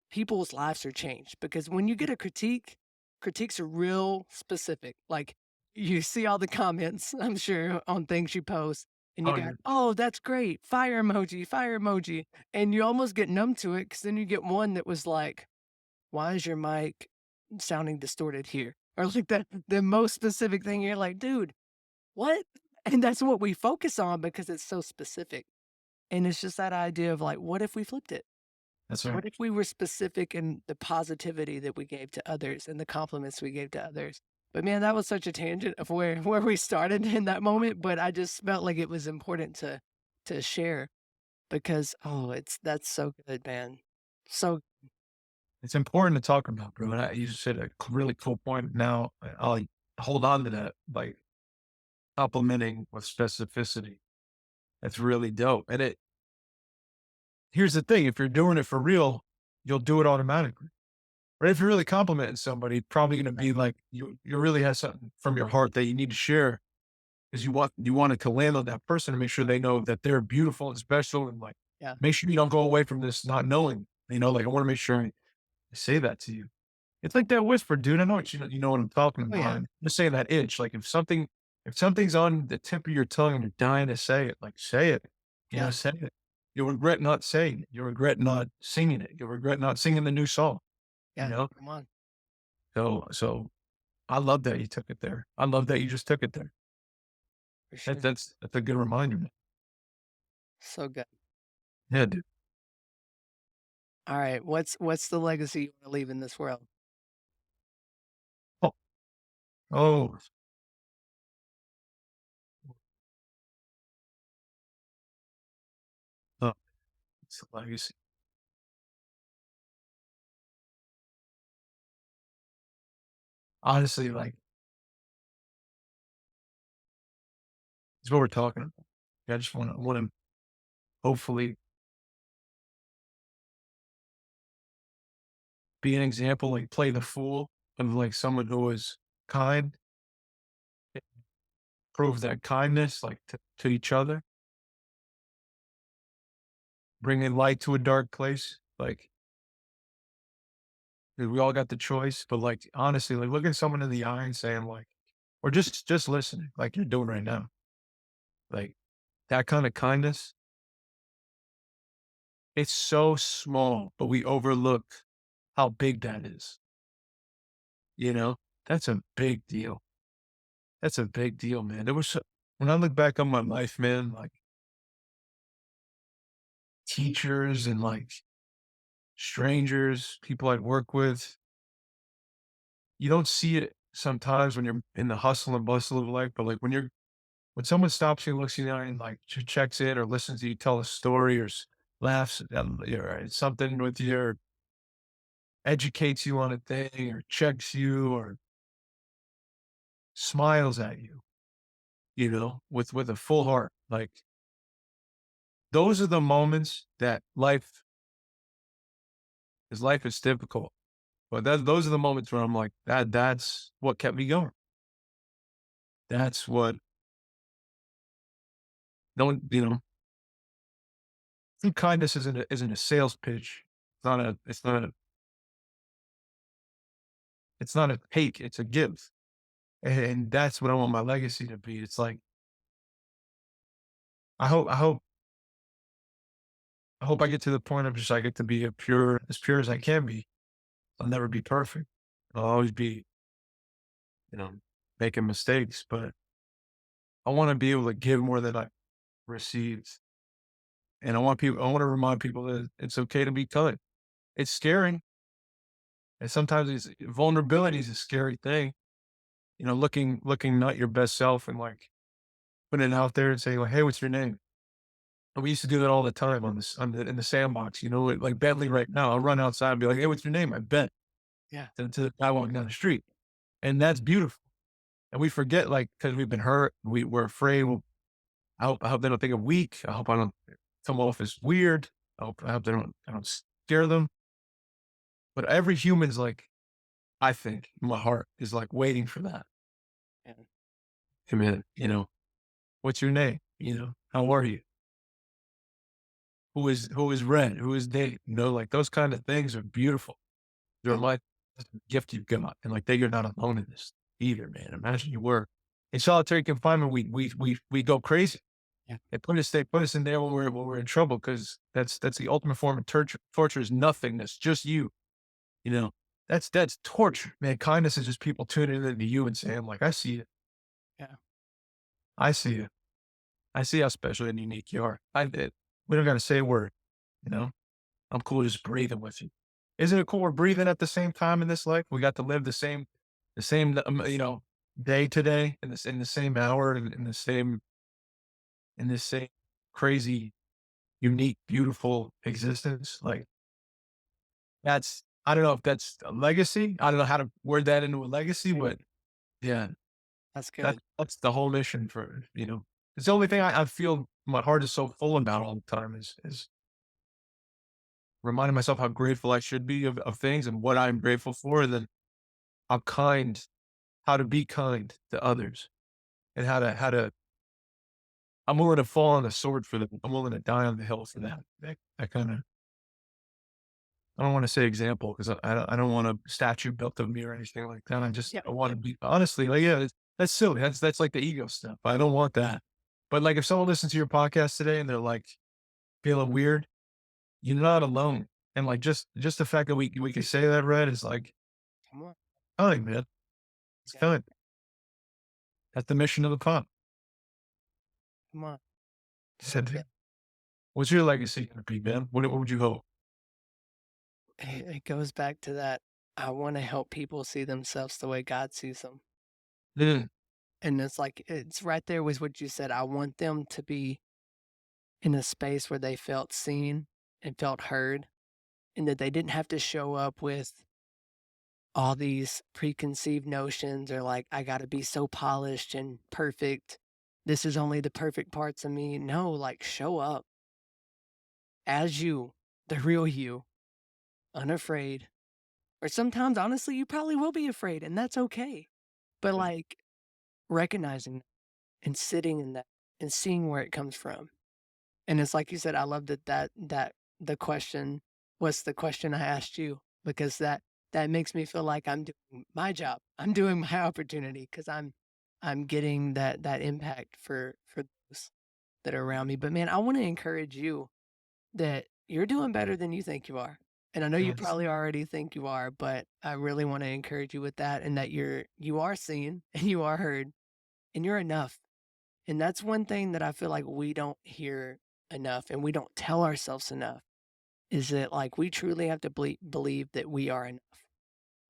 people's lives are changed, because when you get a critique, critiques are real specific. Like, you see all the comments, I'm sure, on things you post, and you Oh, yeah. got, "Oh, that's great. Fire emoji." And you almost get numb to it because then you get one that was like, "Why is your mic sounding distorted here?" Or like the most specific thing, you're like, "Dude, what?" And that's what we focus on because it's so specific. And it's just that idea of like, what if we flipped it? That's right. What if we were specific in the positivity that we gave to others and the compliments we gave to others? But man, that was such a tangent of where we started in that moment, but I just felt like it was important to share. because, oh, it's that's so good, man. So It's important to talk about, bro. And you just said a really cool point. Now I'll hold on to that, like complimenting with specificity. That's really dope. And here's the thing: if you're doing it for real, you'll do it automatically. But if you're really complimenting somebody, it's probably going to be like you really have something from your heart that you need to share because you want it to land on that person to make sure they know that they're beautiful and special and like yeah. make sure you don't go away from this not knowing. Like I want to make sure I say that to you. It's like that whisper, dude. I know what you know what I'm talking Oh, about. yeah. I'm just saying that itch. Like if something's on the tip of your tongue and you're dying to say it, like say it. Yeah. Say it. You'll regret not saying it. You'll regret not singing it. You'll regret not singing the new song. You Yeah. know. Come on. So I love that you took it there. I love that you just took it there. For sure. That's a good reminder, man. So good. Yeah, dude. All right. What's the legacy you wanna leave in this world? Oh, oh, oh, it's a legacy. Honestly, like it's what we're talking about. I just want to hopefully be an example, like play the fool of like someone who was kind, prove that kindness, like to each other, bringing light to a dark place. Like we all got the choice, but like honestly, like looking someone in the eye and saying like, or just listening, like you're doing right now, like that kind of kindness. It's so small, but we overlook how big that is. You know, that's a big deal. That's a big deal, man. When I look back on my life, man, like teachers and like strangers, people I'd work with, you don't see it sometimes when you're in the hustle and bustle of life, but like when someone stops you, looks you in the eye and like checks in or listens to you tell a story or laughs or something with you or educates you on a thing or checks you or smiles at you, with a full heart. Like those are the moments that life is difficult. But those are the moments where I'm like, that's what kept me going. That's what no one, true kindness isn't a sales pitch. It's not a take, it's a give. And that's what I want my legacy to be. It's like I hope I get to the point of just I get to be as pure as I can be. I'll never be perfect. I'll always be, you know, making mistakes, but I want to be able to give more than I receive. And I want to remind people that it's okay to be kind. It's scary. And sometimes vulnerability is a scary thing. Looking not your best self and like putting it out there and saying, like, hey, what's your name? And we used to do that all the time in the sandbox, like Bentley right now. I'll run outside and be like, hey, what's your name? I bet Yeah. to the guy walking down the street. And that's beautiful. And we forget, like, because we've been hurt, we're afraid. Well, I hope they don't think I'm weak. I hope I don't come off as weird. I hope I don't scare them. But every human's like, I think in my heart is like waiting for that. Yeah. Hey man, what's your name? How are you? Who is Red? Who is Dave? Like those kind of things are beautiful. They're Yeah. like a gift you've got. And like that you're not alone in this either, man. Imagine you were. In solitary confinement, we go crazy. Yeah. They put us in there when we're in trouble because that's the ultimate form of torture. Torture is nothingness, just you. You know, that's torture, man. Kindness is just people tuning into you and saying, like, I see it. Yeah. I see you. I see how special and unique you are. I did. We don't got to say a word. You know, I'm cool just breathing with you. Isn't it cool we're breathing at the same time in this life? We got to live the same day today in the same hour in the same crazy. unique, beautiful existence. Like that's I don't know if that's a legacy. I don't know how to word that into a legacy, Hey, but yeah, that's good. that's the whole mission for it's the only thing I feel my heart is so full about all the time is reminding myself how grateful I should be of things and what I'm grateful for, and then how kind, how to be kind to others, and how to I'm willing to fall on the sword for them. I'm willing to die on the hill for that. That kind of I don't want to say example because I don't want a statue built of me or anything like that. Yeah. I want to be honestly like yeah, that's silly. That's like the ego stuff. I don't want that. But like if someone listens to your podcast today and they're like feeling weird, you're not alone. And like just the fact that we can say that, Red, is like, Come on. fine, man. It's Yeah. fine. That's the mission of the pod. Come on. Yeah. Said, what's your legacy gonna be, man? What would you hope? It goes back to that. I want to help people see themselves the way God sees them. Mm, And it's like, it's right there with what you said. I want them to be in a space where they felt seen and felt heard, and that they didn't have to show up with all these preconceived notions or like, I got to be so polished and perfect. This is only the perfect parts of me. No, like, show up as you, the real you, unafraid. Or sometimes, honestly, you probably will be afraid, and that's okay. But like, recognizing and sitting in that and seeing where it comes from. And it's like you said, I love that the question was the question I asked you because that makes me feel like I'm doing my job. I'm doing my opportunity because I'm getting that impact for those that are around me. But man, I want to encourage you that you're doing better than you think you are. And I know you yes. probably already think you are, but I really want to encourage you with that and that you are seen and you are heard and you're enough. And that's one thing that I feel like we don't hear enough and we don't tell ourselves enough is that like we truly have to believe that we are enough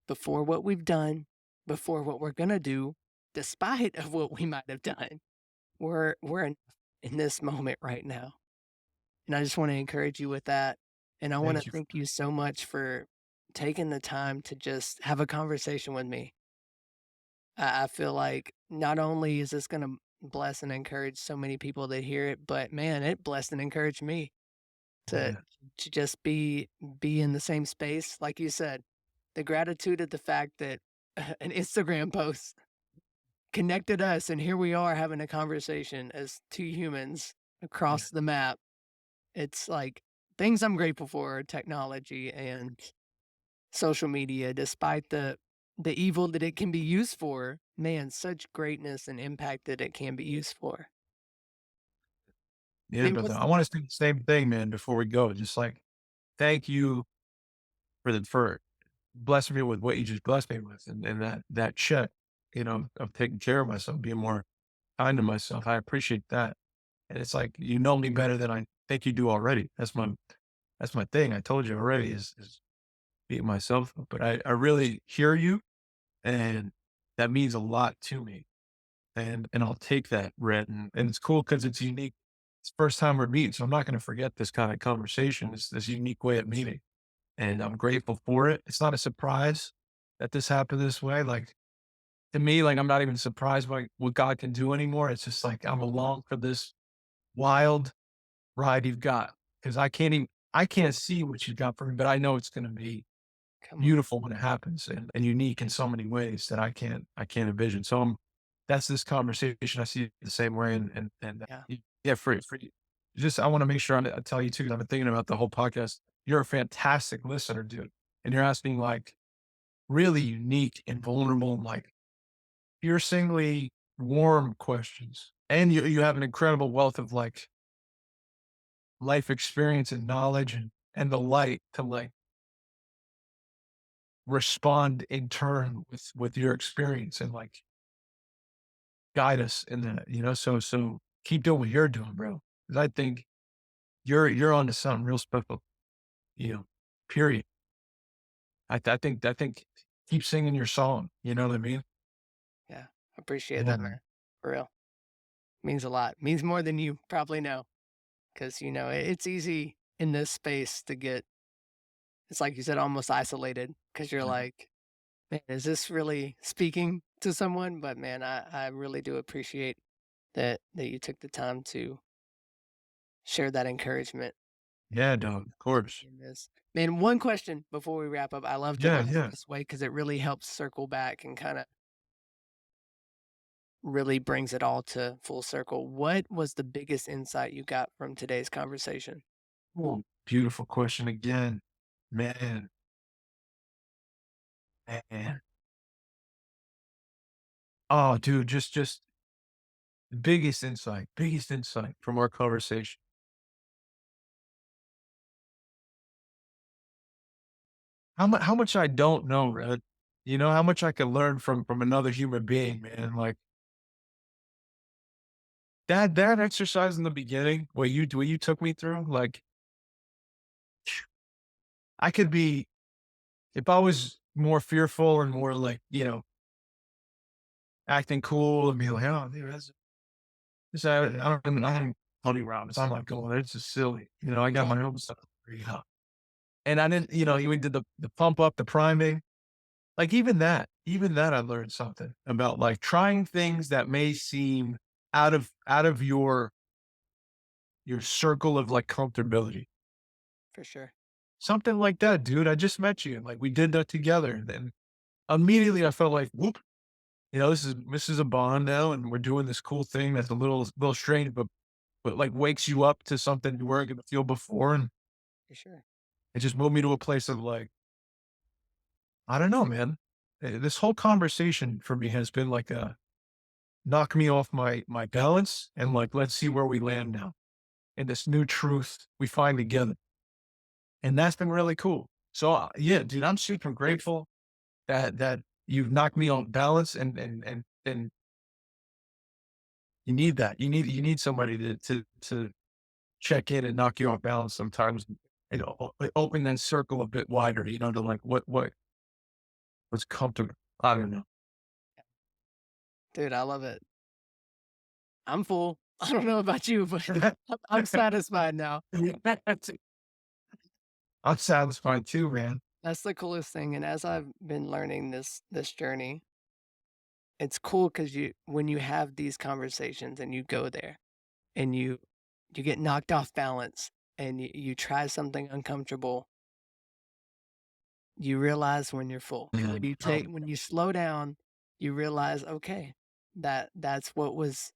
before what we've done, before what we're going to do, despite of what we might have done. We're enough in this moment right now. And I just want to encourage you with that. And I want to Thank you. thank you so much for taking the time to just have a conversation with me. I feel like not only is this going to bless and encourage so many people that hear it, but man, it blessed and encouraged me to Yeah. just be in the same space. Like you said, the gratitude of the fact that an Instagram post connected us, and here we are having a conversation as two humans Yeah. across the map. It's like things I'm grateful for are technology and social media, despite the evil that it can be used for. Man, such greatness and impact that it can be used for. Yeah, Man, brother. what's I want to say the same thing, man, before we go. Just like thank you for blessing me with what you just blessed me with and that check, of taking care of myself, being more kind to myself. I appreciate that. And it's like you know me better than I think you do already. That's my thing. I told you already is being myself. But I really hear you and that means a lot to me. And I'll take that, Red. And it's cool because it's unique. It's the first time we're meeting. So I'm not gonna forget this kind of conversation, this unique way of meeting. And I'm grateful for it. It's not a surprise that this happened this way. Like to me, like I'm not even surprised by what God can do anymore. It's just like I'm along for this wild ride you've got because I can't see what you've got for me, but I know it's going to be come on. beautiful when it happens and unique in so many ways that I can't envision. So that's this conversation. I see it the same way, Yeah. yeah, for just I want to make sure I tell you too. 'Cause I've been thinking about the whole podcast. You're a fantastic listener, dude, and you're asking like really unique and vulnerable, and like piercingly warm questions, and you have an incredible wealth of like life experience and knowledge and the light to like respond in turn with your experience and like guide us in that, so keep doing what you're doing, bro. Because I think you're onto something real special, you know, period. I think keep singing your song. You know what I mean? Yeah. Appreciate Yeah, that, man. man. For real. Means a lot. Means more than you probably know. because it's easy in this space to get, it's like you said, almost isolated because you're like, man, is this really speaking to someone? But man, I really do appreciate that you took the time to share that encouragement Yeah, dog, of course. in this. Man, one question before we wrap up. I love to Yeah, ask yeah. this way because it really helps circle back and kind of really brings it all to full circle. What was the biggest insight you got from today's conversation? Ooh, beautiful question again. Man, man. Oh, dude, just biggest insight from our conversation. How much I don't know, Red. You know, how much I can learn from another human being, man. Like that exercise in the beginning, what you took me through, like I could be if I was more fearful and more like, acting cool and be like, oh, dude, I don't I have 20 rounds. I'm like, going, it's just silly. I got my own stuff. And I didn't, you did the pump up, the priming. Like even that I learned something about like trying things that may seem out of your circle of like comfortability. For sure. Something like that, dude. I just met you and like we did that together. And then immediately I felt like, whoop, this is a bond now, and we're doing this cool thing that's a little strange, but like wakes you up to something you weren't gonna feel before. And For sure. it just moved me to a place of like, I don't know, man. This whole conversation for me has been like a knock me off my balance and like let's see where we land now in this new truth we find together. And that's been really cool. So yeah, dude, I'm super grateful that you've knocked me on balance and you need that. You need somebody to check in and knock you off balance sometimes. Open that circle a bit wider, to like what's comfortable. I don't know. Dude, I love it. I'm full. I don't know about you, but I'm satisfied now. I'm satisfied too, man. That's the coolest thing. And as I've been learning this journey, it's cool because when you have these conversations and you go there and you get knocked off balance and you try something uncomfortable, you realize when you're full. Yeah. When you slow down, you realize, okay, that's what was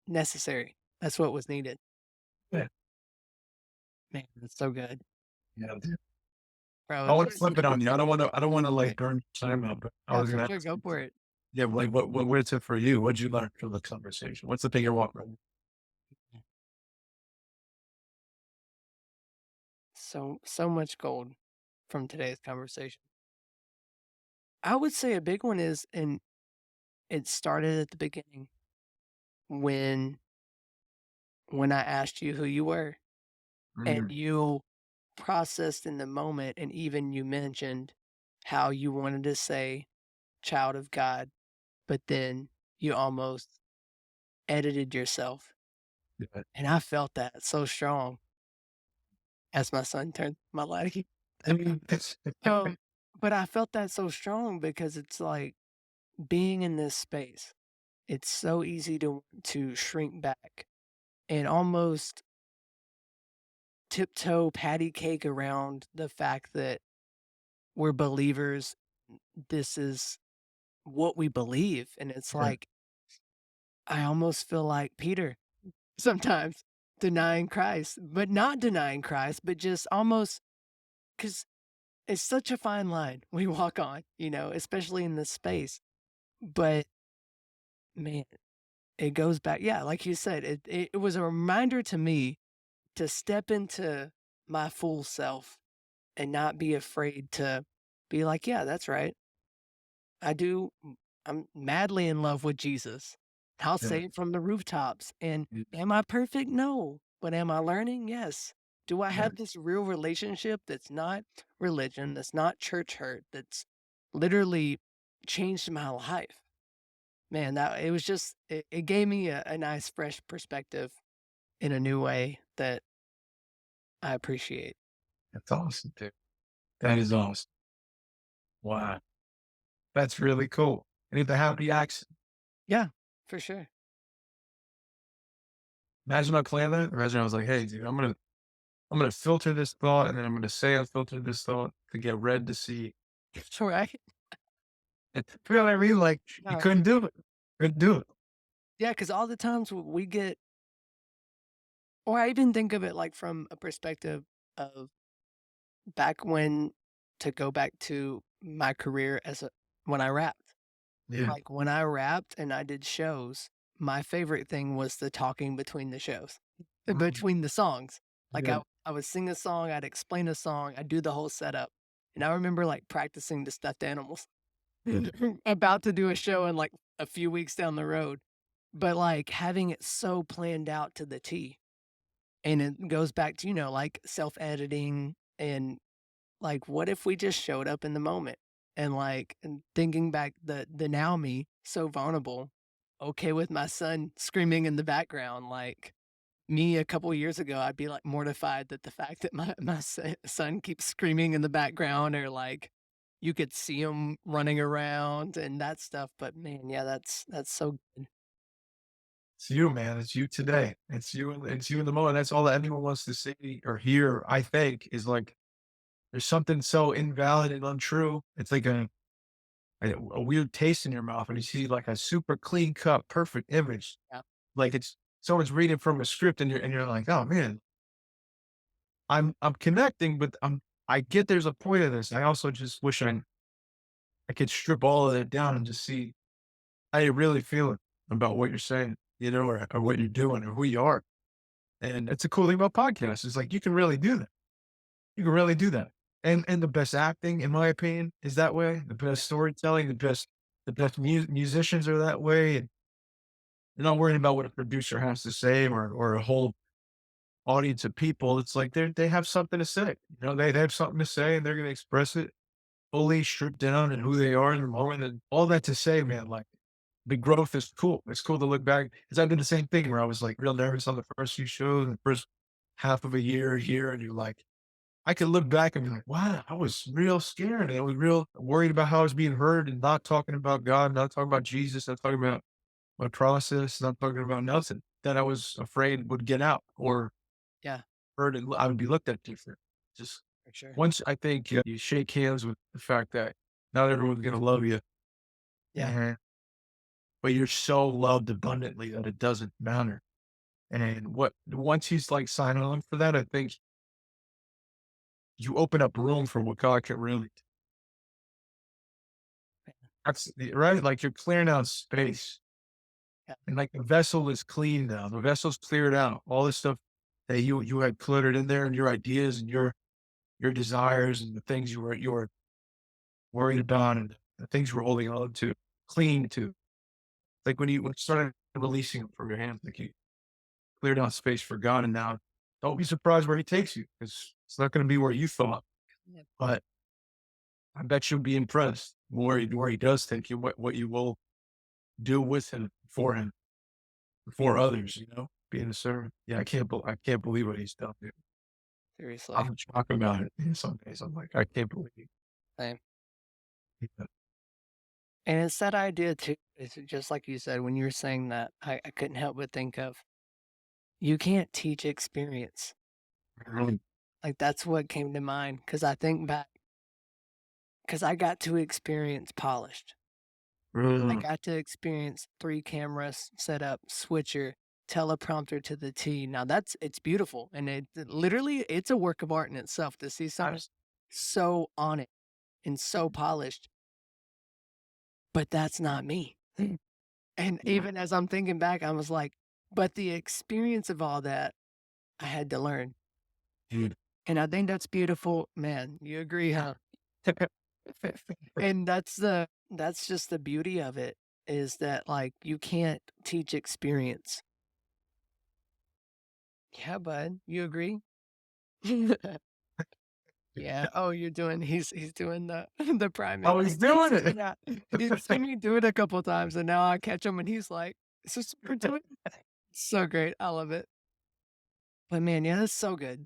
necessary. That's what was needed. Yeah. Man, that's so good. Yeah. Bro, I it want to was flip it on you. I don't want to like burn time out, but I yeah, was for gonna sure. ask Go you. for it. Yeah, like what's it for you? What'd you learn from the conversation? What's the thing you're walking? So much gold from today's conversation. I would say a big one is, and it started at the beginning when I asked you who you were, and Mm, you processed in the moment, and even you mentioned how you wanted to say child of God, but then you almost edited yourself. yeah. And I felt that so strong as my son turned my light. I mean, it's Um, but I felt that so strong because it's like being in this space, it's so easy to shrink back and almost tiptoe patty cake around the fact that we're believers. This is what we believe. And it's yeah, like, I almost feel like Peter sometimes denying Christ, but not denying Christ, but just almost because it's such a fine line we walk on, especially in this space. But man, it goes back. Yeah, like you said, it was a reminder to me to step into my full self and not be afraid to be like, yeah, that's right. I do. I'm madly in love with Jesus. I'll yeah, say it from the rooftops. And yeah, am I perfect? No. But am I learning? Yes. Do I yeah, have this real relationship that's not religion, that's not church hurt, that's literally changed my life? Man, that it was just it gave me a nice fresh perspective in a new way that I appreciate. That's awesome, dude. That is awesome. Wow. That's really cool. And if the happy accident, Yeah, for sure. imagine I planned that. Imagine I was like, hey, dude, I'm gonna filter this thought and then I'm gonna say I filtered this thought to get read to see. Right? And you know what I mean? Like you Yeah. couldn't do it. Couldn't do it. Yeah, because all the times we get, or I even think of it like from a perspective of back when, to go back to my career as a when I rapped. Yeah. Like, when I rapped and I did shows, my favorite thing was the talking between the shows, Mhm. between the songs. Like, Yeah. I would sing a song, I'd explain a song, I'd do the whole setup, and I remember, like, practicing the stuffed animals, about to do a show in, like, a few weeks down the road, but, like, having it so planned out to the T, and it goes back to, like, self-editing and like, what if we just showed up in the moment? And thinking back, the now me, so vulnerable, okay with my son screaming in the background, like, me a couple years ago, I'd be, like, mortified that the fact that my son keeps screaming in the background, or, like, you could see him running around and that stuff, but man, yeah, that's so good. It's you, man. It's you today. It's you in the moment. That's all that anyone wants to see or hear, I think, is like there's something so invalid and untrue. It's like a weird taste in your mouth and you see like a super clean cut, perfect image. Yeah, Like it's someone's reading from a script and you're like, oh man, I'm connecting, but I get there's a point of this. I also just wish I could strip all of that down and just see how you really feeling about what you're saying, or what you're doing or who you are. And it's a cool thing about podcasts. Is like you can really do that. You can really do that. And the best acting, in my opinion, is that way. The best storytelling, the best musicians are that way. And they're not worrying about what a producer has to say or a whole audience of people. It's like they have something to say. They have something to say and they're gonna express it fully stripped down and who they are in the moment and all that to say, man, like the growth is cool. It's cool to look back because I did the same thing where I was like real nervous on the first few shows, the first half of a year, and you're like, I could look back and be like, wow, I was real scared. And I was real worried about how I was being heard and not talking about God, not talking about Jesus, not talking about my process, not talking about nothing that I was afraid would get out or yeah, heard and I would be looked at different. Just for sure. once I think you shake hands with the fact that not everyone's going to love you, Yeah, and, but you're so loved abundantly that it doesn't matter. And once he's like signing on for that, I think you open up room for what God can really that's right. Like you're clearing out space yeah, and like the vessel is clean now. The vessel's cleared out. All this stuff that you had cluttered in there and your ideas and your desires and the things you were worried about and the things you were holding on to, clinging to. Like when you started releasing them from your hands, like you cleared out space for God. And now don't be surprised where he takes you because it's not going to be where you thought. yeah, But I bet you'll be impressed where he does take you, what you will do with him, for others, being a servant. Yeah, I can't believe what he's done, dude. seriously, I'm talking about it. Some days I'm like, I can't believe same. it. And it's that idea too, it's just like you said, when you were saying that, I couldn't help but think of, you can't teach experience. Really, Like, that's what came to mind because I think back, because I got to experience polished. I really, got to experience 3 cameras set up, switcher, teleprompter to the T. Now it's beautiful, and literally, it's a work of art in itself to see something nice. so on it and so polished, but that's not me. And Yeah, even as I'm thinking back, I was like, but the experience of all that, I had to learn. dude. And I think that's beautiful. Man, you agree, huh? And that's just the beauty of it, is that, like, you can't teach experience. Yeah, bud, you agree? Yeah. Oh, he's doing the the I primate. was doing it. Yeah. He's seen me do it a couple times, and now I catch him, and he's like, "Is this what we're doing?" So great. I love it. But man, yeah, that's so good.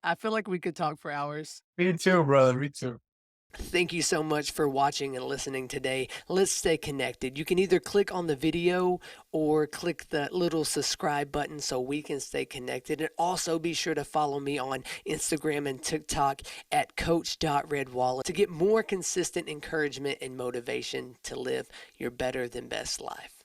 I feel like we could talk for hours. Me too, brother. Me too. Thank you so much for watching and listening today. Let's stay connected. You can either click on the video or click the little subscribe button so we can stay connected. And also be sure to follow me on Instagram and TikTok at coach.redwallace to get more consistent encouragement and motivation to live your better than best life.